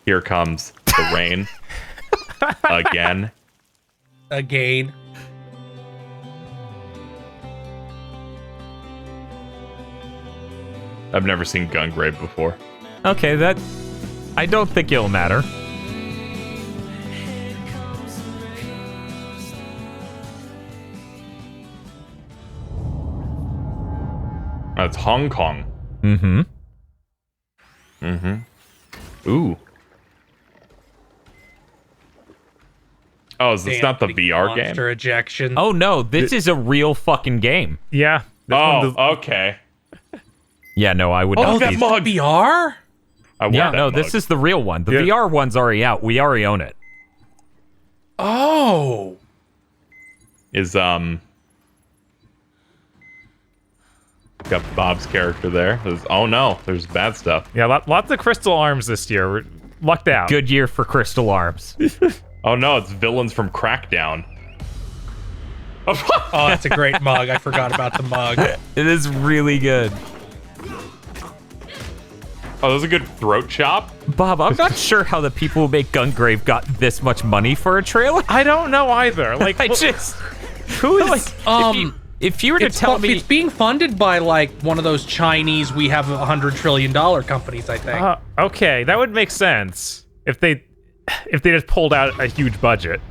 Here comes the rain again. Again. I've never seen Gungrave before. Okay, I don't think it'll matter. That's Hong Kong. Mm-hmm. Mm-hmm. Ooh. Oh, is this not the VR game? Monster ejection. Oh no, this is a real fucking game. Yeah. Okay. Yeah, no, I would Oh, not. that mug VR? This is the real one. The VR one's already out. We already own it. Oh. Got Bob's character there. Oh no, there's bad stuff. Yeah, lots of crystal arms this year. We're lucked out. Good year for crystal arms. Oh no, it's villains from Crackdown. Oh, that's a great mug. I forgot about the mug. It is really good. Oh, that was a good throat chop. Bob, I'm not sure how the people who make Gungrave got this much money for a trailer. I don't know either. Like, who is if you were to tell me it's being funded by like one of those Chinese we have $100 trillion companies, I think. Okay, that would make sense if they just pulled out a huge budget.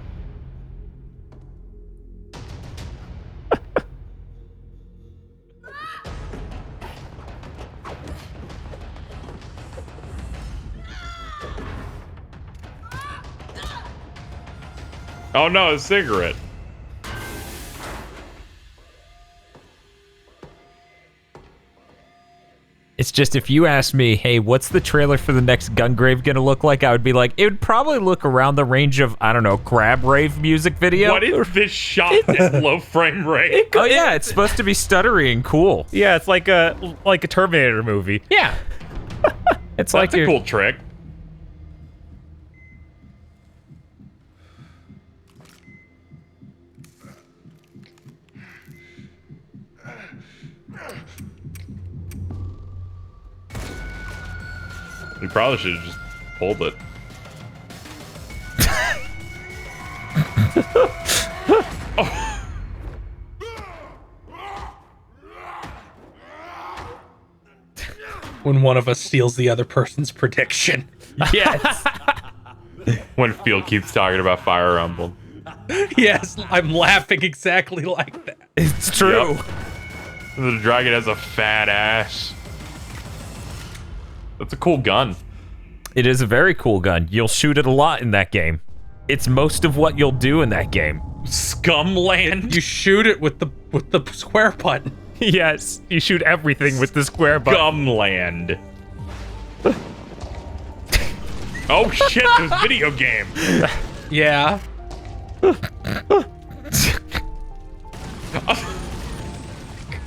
Oh no, a cigarette. It's just, if you asked me, hey, what's the trailer for the next Gungrave gonna look like? I would be like, it would probably look around the range of, I don't know, Crab Rave music video. What is this shot at low frame rate? Oh yeah, it's supposed to be stuttery and cool. Yeah, it's like a Terminator movie. Yeah. It's That's like a cool trick. We probably should have just pulled it. When one of us steals the other person's prediction. Yes. When Phil keeps talking about Fire Emblem. Yes, I'm laughing exactly like that. It's true. Yep. The dragon has a fat ass. That's a cool gun. It is a very cool gun. You'll shoot it a lot in that game. It's most of what you'll do in that game. Scumland. You shoot it with the square button. Yes, you shoot everything with the square button. Scumland. Oh shit, there's video game. Yeah.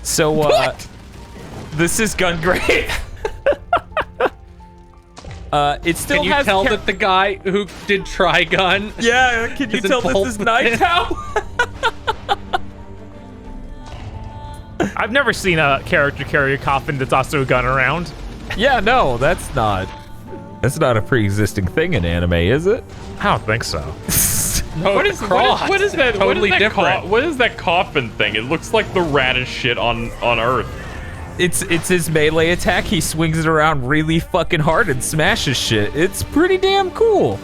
So, this is Gungrave. It still Can you has tell that the guy who did Trigun? Yeah, can you Isn't tell this is Night Owl? I've never seen a character carry a coffin that's also a gun around. Yeah, no, that's not a pre-existing thing in anime, is it? I don't think so. No, What is that? Totally different. What is that coffin thing? It looks like the raddest shit on Earth. It's his melee attack. He swings it around really fucking hard and smashes shit. It's pretty damn cool.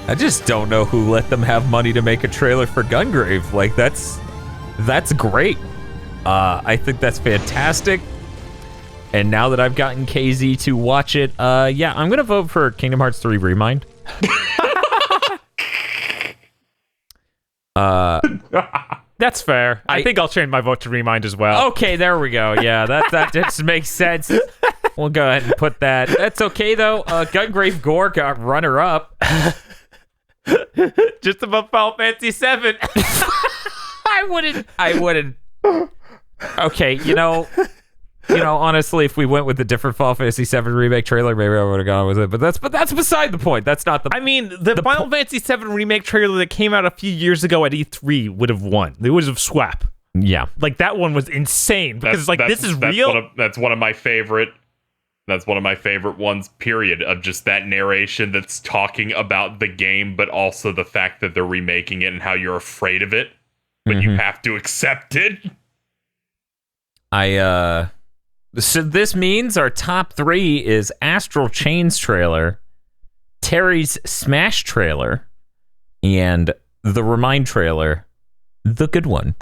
I just don't know who let them have money to make a trailer for Gungrave. Like, that's great. I think that's fantastic. And now that I've gotten KZ to watch it, yeah, I'm gonna vote for Kingdom Hearts 3 Remind. That's fair. I think I'll change my vote to Remind as well. Okay, there we go. Yeah, that just makes sense. We'll go ahead and put that. That's okay though. Gungrave Gore got runner up. Just above Final Fantasy 7. I wouldn't. Okay, you know, honestly, if we went with the different Final Fantasy 7 remake trailer, maybe I would have gone with it. But that's beside the point. That's not the. I mean, the Final Fantasy 7 remake trailer that came out a few years ago at E3 would have won. They would have swapped. Yeah, like that one was insane because this is real. That's one of my favorite. That's one of my favorite ones, period, of just that narration that's talking about the game, but also the fact that they're remaking it and how you're afraid of it, but you have to accept it. So this means our top 3 is Astral Chain's trailer, Terry's Smash trailer, and the Remind trailer, the good one.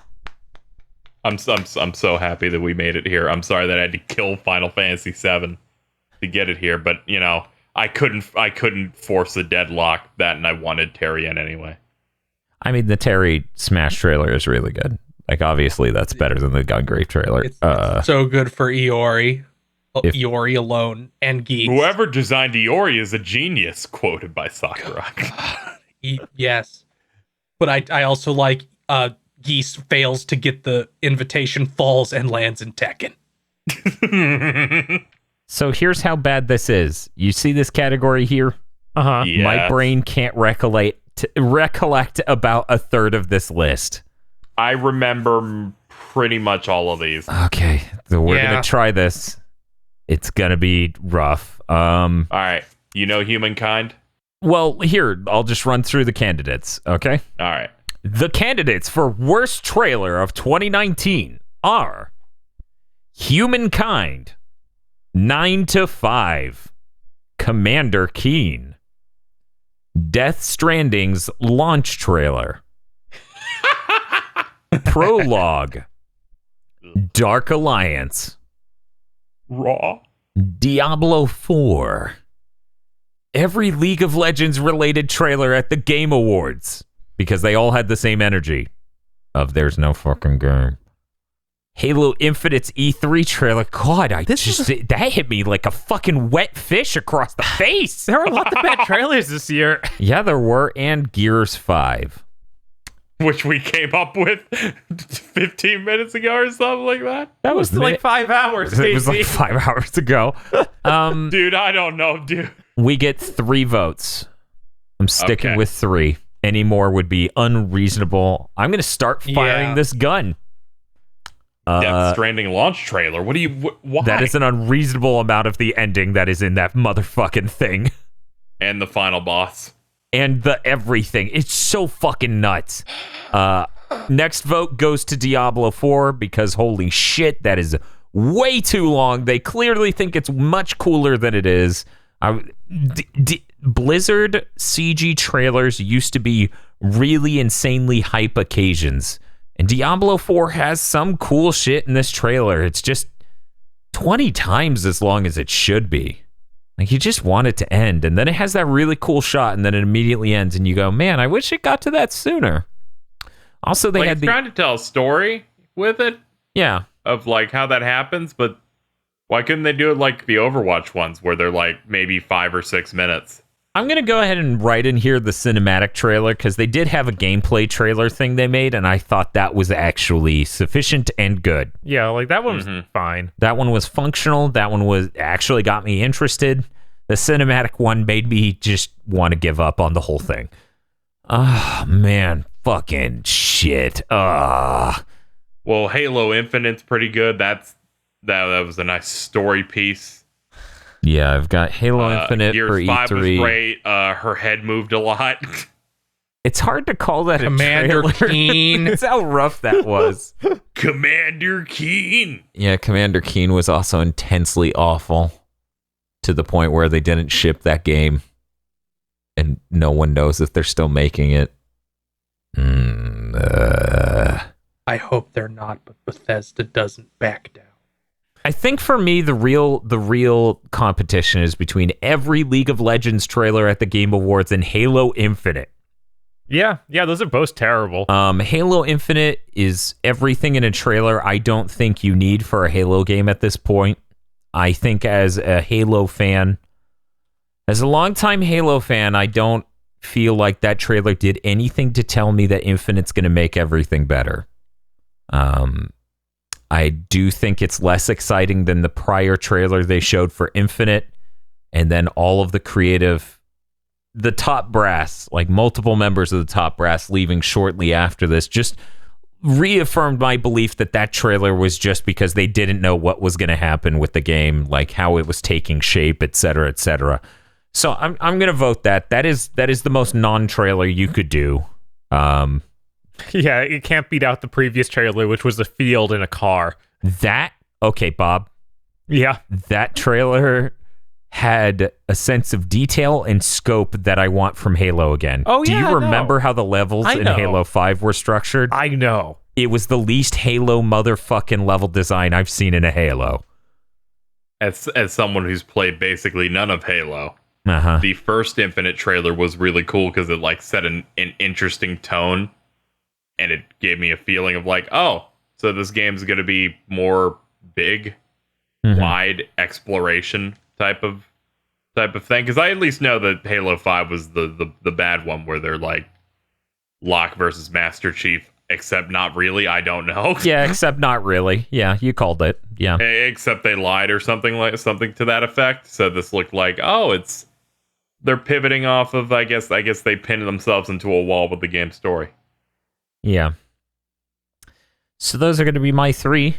I'm so happy that we made it here. I'm sorry that I had to kill Final Fantasy 7 to get it here, but you know, I couldn't force a deadlock that, and I wanted Terry in anyway. I mean, the Terry Smash trailer is really good. Like, obviously, that's better than the Gungrave trailer. It's so good for Iori. Iori alone and Geese. Whoever designed Iori is a genius, quoted by Sakurai. Yes. But I also like Geese fails to get the invitation, falls, and lands in Tekken. So here's how bad this is. You see this category here? Uh-huh. Yes. My brain can't recollect about a third of this list. I remember pretty much all of these. Okay, so we're gonna try this. It's gonna be rough. All right, you know Humankind? Well, here, I'll just run through the candidates, okay? All right. The candidates for worst trailer of 2019 are Humankind, 9 to 5, Commander Keen, Death Stranding's launch trailer, Prologue, Dark Alliance, Raw, Diablo 4, every League of Legends related trailer at the Game Awards, because they all had the same energy of there's no fucking game. Halo Infinite's E3 trailer. God, that hit me like a fucking wet fish across the face. There were a lot of bad trailers this year. Yeah, there were. And Gears 5. which we came up with 15 minutes ago or something like that. That was like 5 hours. It was like 5 hours ago. Dude, I don't know, dude. We get 3 votes. I'm sticking with 3. Any more would be unreasonable. I'm going to start firing this gun. Death Stranding launch trailer. What do you? Why? That is an unreasonable amount of the ending that is in that motherfucking thing. And the final boss. And the everything. It's so fucking nuts. Next vote goes to Diablo 4 because holy shit, that is way too long. They clearly think it's much cooler than it is. Blizzard CG trailers used to be really insanely hype occasions. And Diablo 4 has some cool shit in this trailer. It's just 20 times as long as it should be. Like, you just want it to end. And then it has that really cool shot, and then it immediately ends, and you go, man, I wish it got to that sooner. Also, they had trying to tell a story with it. Yeah. Of, like, how that happens, but why couldn't they do it like the Overwatch ones, where they're, like, maybe 5 or 6 minutes? I'm going to go ahead and write in here the cinematic trailer, because they did have a gameplay trailer thing they made, and I thought that was actually sufficient and good. Yeah, like that one was fine. That one was functional. That one was actually got me interested. The cinematic one made me just want to give up on the whole thing. Oh, man. Fucking shit. Well, Halo Infinite's pretty good. That was a nice story piece. Yeah, I've got Halo Infinite Gears for 5 E3. was great. Her head moved a lot. It's hard to call that Commander a trailer. Keen. That's how rough that was. Commander Keen. Yeah, Commander Keen was also intensely awful to the point where they didn't ship that game. and no one knows if they're still making it. I hope they're not, but Bethesda doesn't back down. I think for me, the real competition is between every League of Legends trailer at the Game Awards and Halo Infinite. Yeah, those are both terrible. Halo Infinite is everything in a trailer I don't think you need for a Halo game at this point. I think as a Halo fan, as a longtime Halo fan, I don't feel like that trailer did anything to tell me that Infinite's going to make everything better. I do think it's less exciting than the prior trailer they showed for Infinite, and then all of the creative, the top brass, like multiple members of the top brass leaving shortly after this, just reaffirmed my belief that that trailer was just because they didn't know what was going to happen with the game, like how it was taking shape, et cetera, et cetera. So I'm going to vote that. That is the most non-trailer you could do. Yeah, it can't beat out the previous trailer, which was a field and a car. Okay, Bob. Yeah. That trailer had a sense of detail and scope that I want from Halo again. Oh, Do yeah, you remember how the levels in Halo 5 were structured? I know. It was the least Halo motherfucking level design I've seen in a Halo. As someone who's played basically none of Halo, the first Infinite trailer was really cool because it like set an interesting tone, and it gave me a feeling of like, oh, so this game's going to be more big, wide exploration type of thing. Because I at least know that Halo 5 was the bad one where they're like Locke versus Master Chief, except not really. I don't know. Yeah, except not really. Yeah, you called it. Yeah. Except they lied or something to that effect. So this looked like, oh, they're pivoting off of, I guess they pinned themselves into a wall with the game story. Yeah. So those are going to be my three.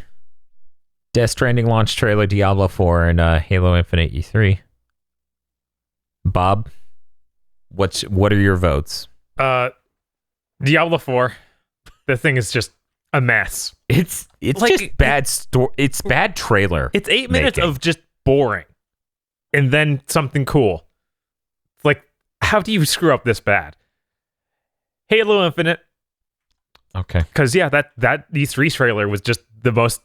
Death Stranding launch trailer, Diablo 4, and Halo Infinite E3. Bob, what are your votes? Diablo 4. The thing is just a mess. It's like, just bad story. It's bad trailer. It's 8 minutes of just boring, and then something cool. Like, how do you screw up this bad? Halo Infinite. Okay. Because that E3 trailer was just the most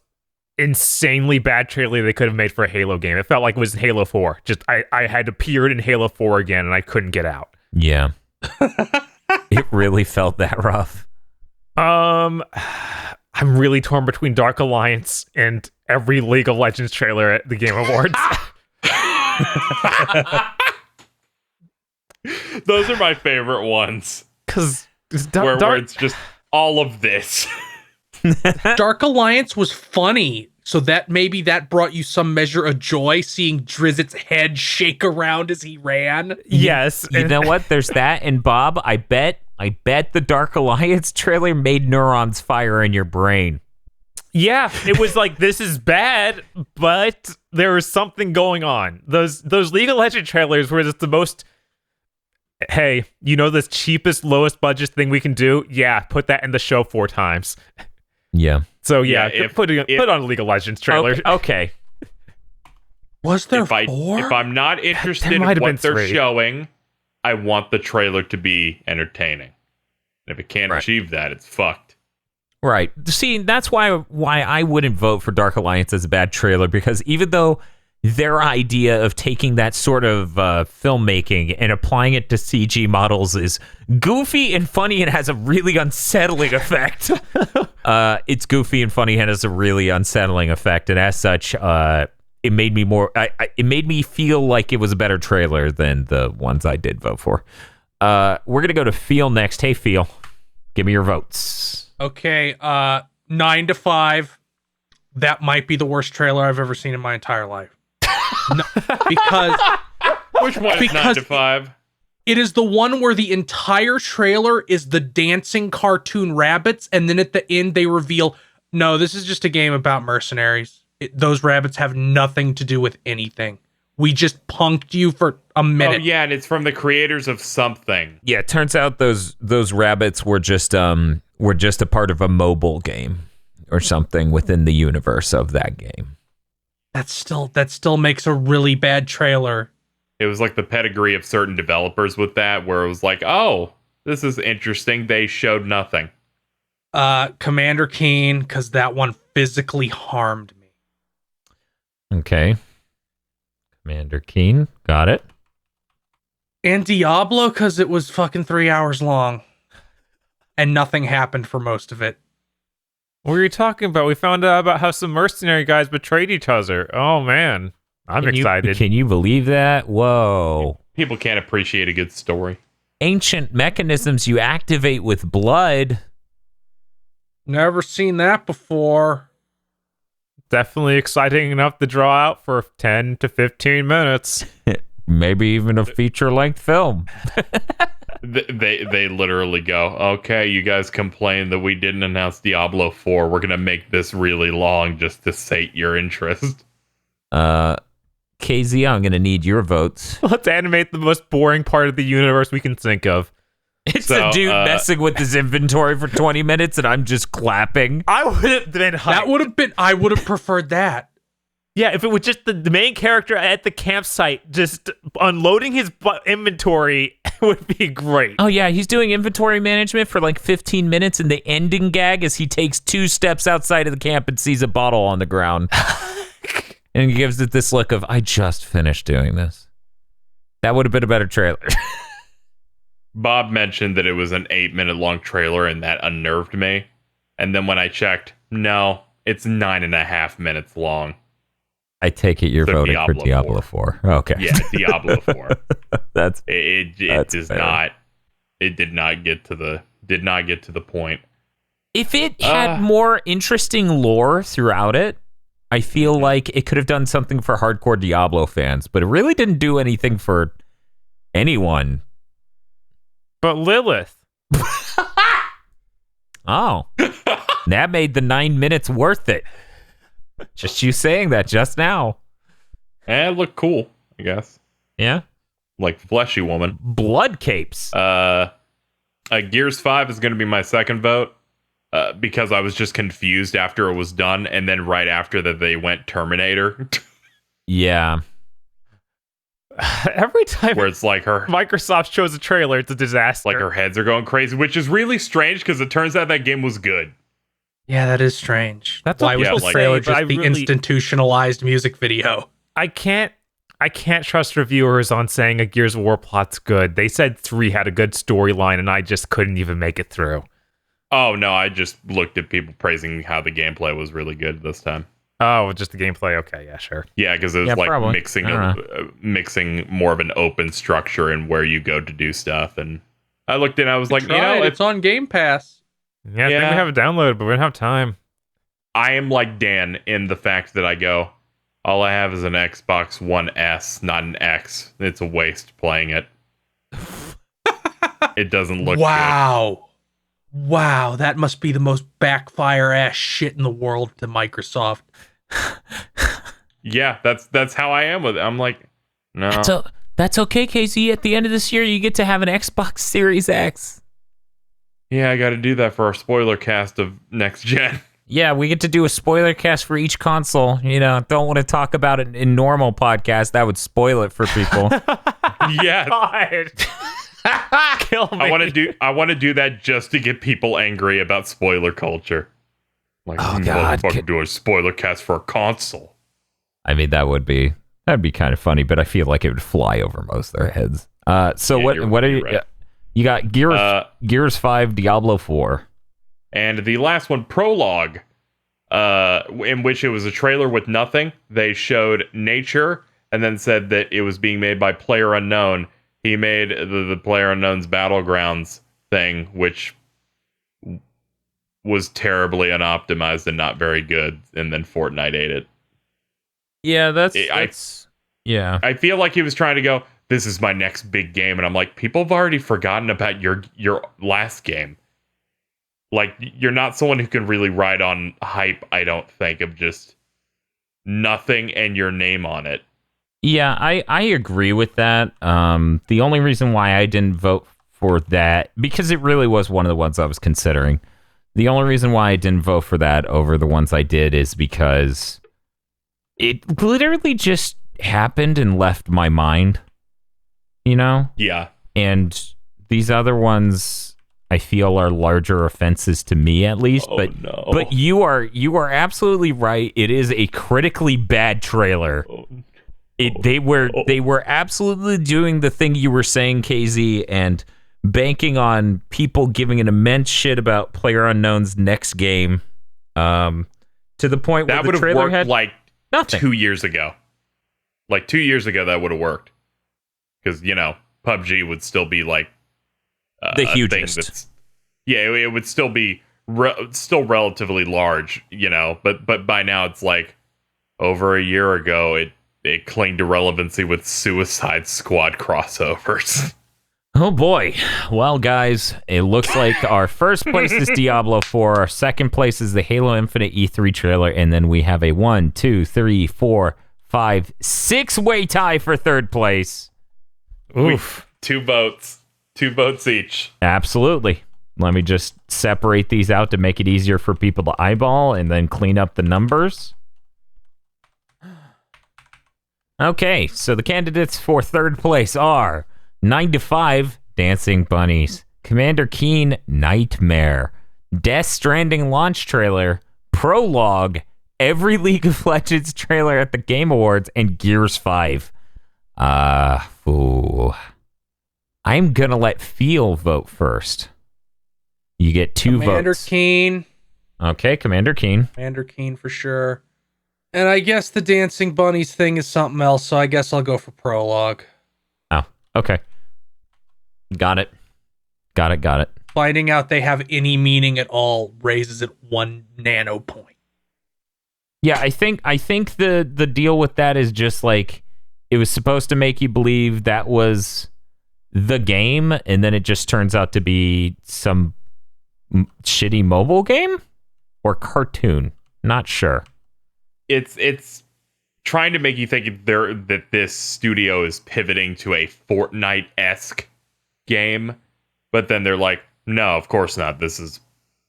insanely bad trailer they could have made for a Halo game. It felt like it was Halo 4. Just I had appeared in Halo 4 again, and I couldn't get out. Yeah. It really felt that rough. I'm really torn between Dark Alliance and every League of Legends trailer at the Game Awards. Those are my favorite ones. Because where it's just all of this. Dark Alliance was funny, so that maybe that brought you some measure of joy seeing Drizzet's head shake around as he ran. Yes. You know what? There's that. And Bob, I bet the Dark Alliance trailer made neurons fire in your brain. Yeah, it was like, this is bad, but there was something going on. Those League of Legends trailers were just the most, hey, you know this cheapest, lowest budget thing we can do? Yeah, put that in the show 4 times. Yeah. So put on a League of Legends trailer. Okay. Was there 4? If I'm not interested in what they're showing, I want the trailer to be entertaining. And if it can't achieve that, it's fucked. Right. See, that's why I wouldn't vote for Dark Alliance as a bad trailer, because even though their idea of taking that sort of filmmaking and applying it to CG models is goofy and funny and has a really unsettling effect. It's goofy and funny and has a really unsettling effect, and as such, it made me it made me feel like it was a better trailer than the ones I did vote for. We're gonna go to Feel next. Hey, Feel, give me your votes. Okay, 9 to 5. That might be the worst trailer I've ever seen in my entire life. No, because which one is 9 to 5? It is the one where the entire trailer is the dancing cartoon rabbits, and then at the end they reveal, no, this is just a game about mercenaries. Those rabbits have nothing to do with anything. We just punked you for a minute. Oh yeah, and it's from the creators of something. Yeah, it turns out those rabbits were just a part of a mobile game or something within the universe of that game. That still makes a really bad trailer. It was like the pedigree of certain developers with that, where it was like, oh, this is interesting. They showed nothing. Commander Keen, because that one physically harmed me. Okay. Commander Keen. Got it. And Diablo, because it was fucking 3 hours long. And nothing happened for most of it. What were you talking about? We found out about how some mercenary guys betrayed each other. Oh, man. I'm excited. Can you believe that? Whoa. People can't appreciate a good story. Ancient mechanisms you activate with blood. Never seen that before. Definitely exciting enough to draw out for 10 to 15 minutes. Maybe even a feature-length film. They literally go, okay, you guys complain that we didn't announce Diablo 4. We're going to make this really long just to sate your interest. KZ, I'm going to need your votes. Let's animate the most boring part of the universe we can think of. It's a dude messing with his inventory for 20 minutes and I'm just clapping. I would have been hyped. I would have preferred that. Yeah, if it was just the main character at the campsite just unloading his inventory would be great. Oh yeah, he's doing inventory management for like 15 minutes and the ending gag is he takes 2 steps outside of the camp and sees a bottle on the ground. And he gives it this look of, I just finished doing this. That would have been a better trailer. Bob mentioned that it was an 8-minute long trailer and that unnerved me. And then when I checked, no, it's 9.5 minutes long. I take it you're voting for Diablo 4. Okay. Yeah, Diablo 4. That's it does fair. not. It did not get to the point. If it had more interesting lore throughout it, I feel like it could have done something for hardcore Diablo fans, but it really didn't do anything for anyone. But Lilith. Oh. That made the 9 minutes worth it. Just you saying that just now. It looked cool, I guess. Yeah. Like fleshy woman. Blood capes. Gears 5 is going to be my second vote. Because I was just confused after it was done, and then right after that they went Terminator. Yeah. Every time where it's like Microsoft shows a trailer, it's a disaster. Like her heads are going crazy, which is really strange because it turns out that game was good. Yeah, that is strange. That's why what was the trailer just the institutionalized music video? I can't trust reviewers on saying a Gears of War plot's good. They said 3 had a good storyline, and I just couldn't even make it through. Oh, no, I just looked at people praising how the gameplay was really good this time. Oh, just the gameplay? Okay, yeah, sure. Yeah, because it was probably. mixing more of an open structure and where you go to do stuff. And I looked and I was like, it's on Game Pass. Yeah, I think we have it downloaded, but we don't have time. I am like Dan in the fact that I go, all I have is an Xbox One S, not an X. It's a waste playing it. It doesn't look good. Wow, that must be the most backfire ass shit in the world to Microsoft. Yeah, that's how I am with it. I'm like, no. That's okay, Casey. At the end of this year, you get to have an Xbox Series X. Yeah, I got to do that for our spoiler cast of next gen. Yeah, we get to do a spoiler cast for each console. You know, don't want to talk about it in normal podcast. That would spoil it for people. Yeah. Kill me. I want to do that just to get people angry about spoiler culture. Like, motherfucker, do a spoiler cast for a console. I mean, that'd be kind of funny, but I feel like it would fly over most of their heads. So yeah, what are you? Right. You got Gears 5, Diablo 4, and the last one, Prologue, in which it was a trailer with nothing. They showed nature and then said that it was being made by PlayerUnknown. He made the PlayerUnknown's Battlegrounds thing, which was terribly unoptimized and not very good, and then Fortnite ate it. Yeah, yeah. I feel like he was trying to go, this is my next big game, and I'm like, people have already forgotten about your last game. Like, you're not someone who can really ride on hype, I don't think, of just nothing and your name on it. Yeah, I agree with that. The only reason why I didn't vote for that, because it really was one of the ones I was considering. The only reason why I didn't vote for that over the ones I did is because it literally just happened and left my mind. you know? Yeah. And these other ones I feel are larger offenses to me at least. Oh, but no. but you are absolutely right. It is a critically bad trailer. They were absolutely doing the thing you were saying, KZ, and banking on people giving an immense shit about PlayerUnknown's next game. To the point where that the would have trailer worked had like nothing. 2 years ago. Like 2 years ago, that would have worked. Because, PUBG would still be like The a hugest. thing that's, it would still be still relatively large, but by now it's like over a year ago, it claimed to relevancy with Suicide Squad crossovers. Oh boy. Well, guys, it looks like our first place is Diablo 4. Our second place is the Halo Infinite E3 trailer. And then we have a 1, 2, 3, 4, 5, 6-way tie for third place. Oof. 2 votes. 2 votes each. Absolutely. Let me just separate these out to make it easier for people to eyeball and then clean up the numbers. Okay, so the candidates for third place are 9 to 5, Dancing Bunnies, Commander Keen, Nightmare, Death Stranding launch trailer, Prologue, every League of Legends trailer at the Game Awards, and Gears 5. I'm gonna let Feel vote first. You get 2 Commander votes. Keen. Okay, Commander Keen. Commander Keen for sure. And I guess the Dancing Bunnies thing is something else, so I guess I'll go for Prologue. Oh, okay. Got it. Finding out they have any meaning at all raises it 1 nano point. Yeah, I think the deal with that is just like it was supposed to make you believe that was the game, and then it just turns out to be some shitty mobile game or cartoon. Not sure. It's trying to make you think that this studio is pivoting to a Fortnite-esque game, but then they're like, no, of course not.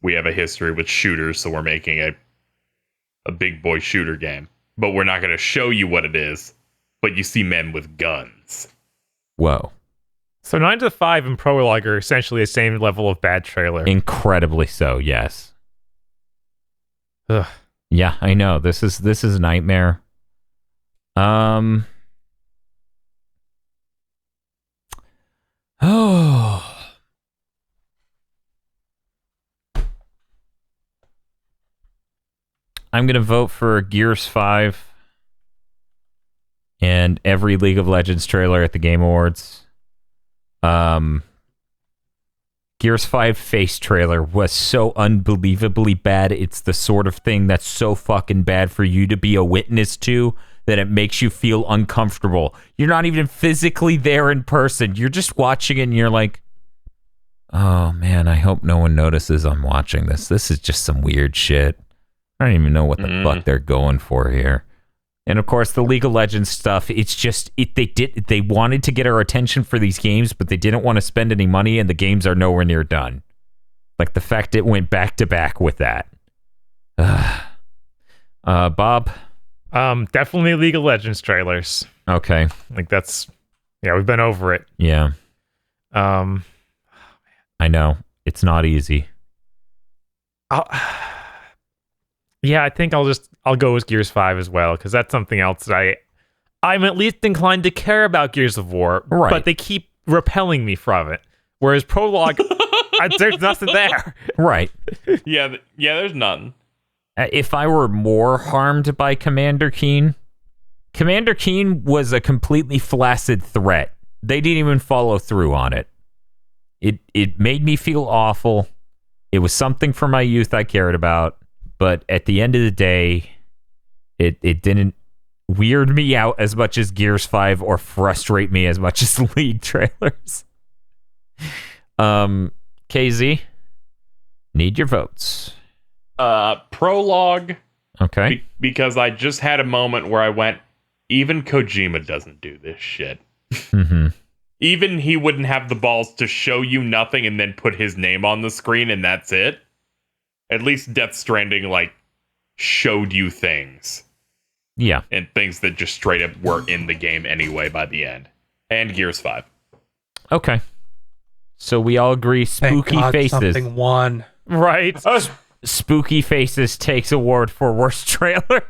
We have a history with shooters, so we're making a big boy shooter game, but we're not going to show you what it is, but you see men with guns. Whoa. So 9 to 5 and Prologue are essentially the same level of bad trailer. Incredibly so, yes. Ugh. Yeah, I know. This is Nightmare. Oh. I'm going to vote for Gears 5 and every League of Legends trailer at the Game Awards. Gears 5 face trailer was so unbelievably bad. It's the sort of thing that's so fucking bad for you to be a witness to that it makes you feel uncomfortable. You're not even physically there in person. You're just watching it and you're like, oh man, I hope no one notices I'm watching this. This is just some weird shit. I don't even know what the fuck they're going for here. And of course, the League of Legends stuff, it's just they wanted to get our attention for these games, but they didn't want to spend any money, and the games are nowhere near done. Like the fact it went back to back with that. Bob? Definitely League of Legends trailers. Okay. Like we've been over it. Yeah. I know. It's not easy. Yeah, I think I'll go with Gears 5 as well, because that's something else that I'm at least inclined to care about Gears of War, right. But they keep repelling me from it. Whereas Prologue, there's nothing there. Right. Yeah, there's none. If I were more harmed by Commander Keen was a completely flaccid threat. They didn't even follow through on it. It made me feel awful. It was something for my youth I cared about. But at the end of the day, it didn't weird me out as much as Gears 5 or frustrate me as much as League trailers. KZ, need your votes. Prologue. Okay. Because I just had a moment where I went, even Kojima doesn't do this shit. Mm-hmm. Even he wouldn't have the balls to show you nothing and then put his name on the screen and that's it. At least Death Stranding, showed you things. Yeah. And things that just straight up were in the game anyway by the end. And Gears 5. Okay. So we all agree Thank Spooky God Faces. something won. Right. Spooky Faces takes award for worst trailer.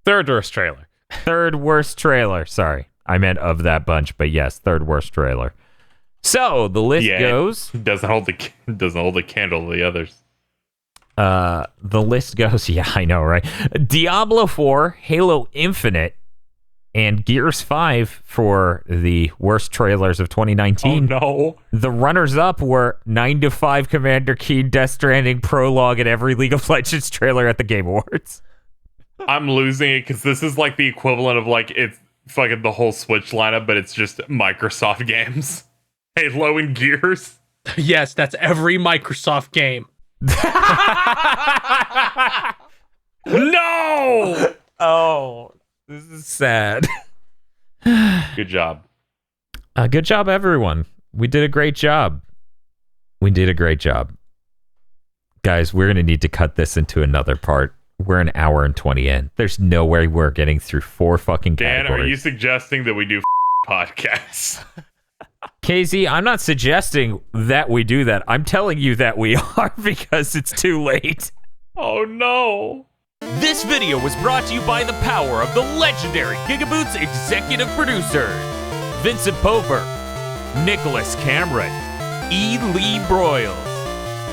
Third worst trailer. Third worst trailer. Sorry. I meant of that bunch, but yes, third worst trailer. So the list goes. Doesn't hold the candle to the others. The list goes. Yeah, I know, right? Diablo 4, Halo Infinite, and Gears 5 for the worst trailers of 2019. Oh no! The runners-up were 9 to 5 Commander Keen, Death Stranding, Prologue, and every League of Legends trailer at the Game Awards. I'm losing it because this is like the equivalent of like it's fucking the whole Switch lineup, but it's just Microsoft games. Halo and Gears. Yes, that's every Microsoft game. No! Oh, this is sad. Good job. Good job, everyone. We did a great job. Guys, we're going to need to cut this into another part. We're an hour and 20 in. There's no way we're getting through 4 fucking Dan, categories. are you suggesting that we do podcasts? KZ, I'm not suggesting that we do that. I'm telling you that we are because it's too late. Oh no. This video was brought to you by the power of the legendary GigaBoots executive producers, Vincent Pover, Nicholas Cameron, E. Lee Broyles,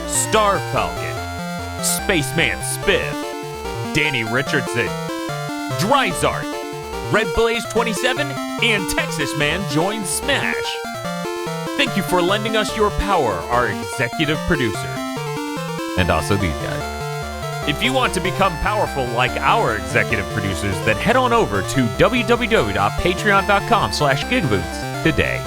Star Falcon, Spaceman Spiff, Danny Richardson, Dryzart, Red Blaze 27, and Texas Man joins Smash. Thank you for lending us your power, our executive producers. And also these guys. If you want to become powerful like our executive producers, then head on over to www.patreon.com/GigaBoots today.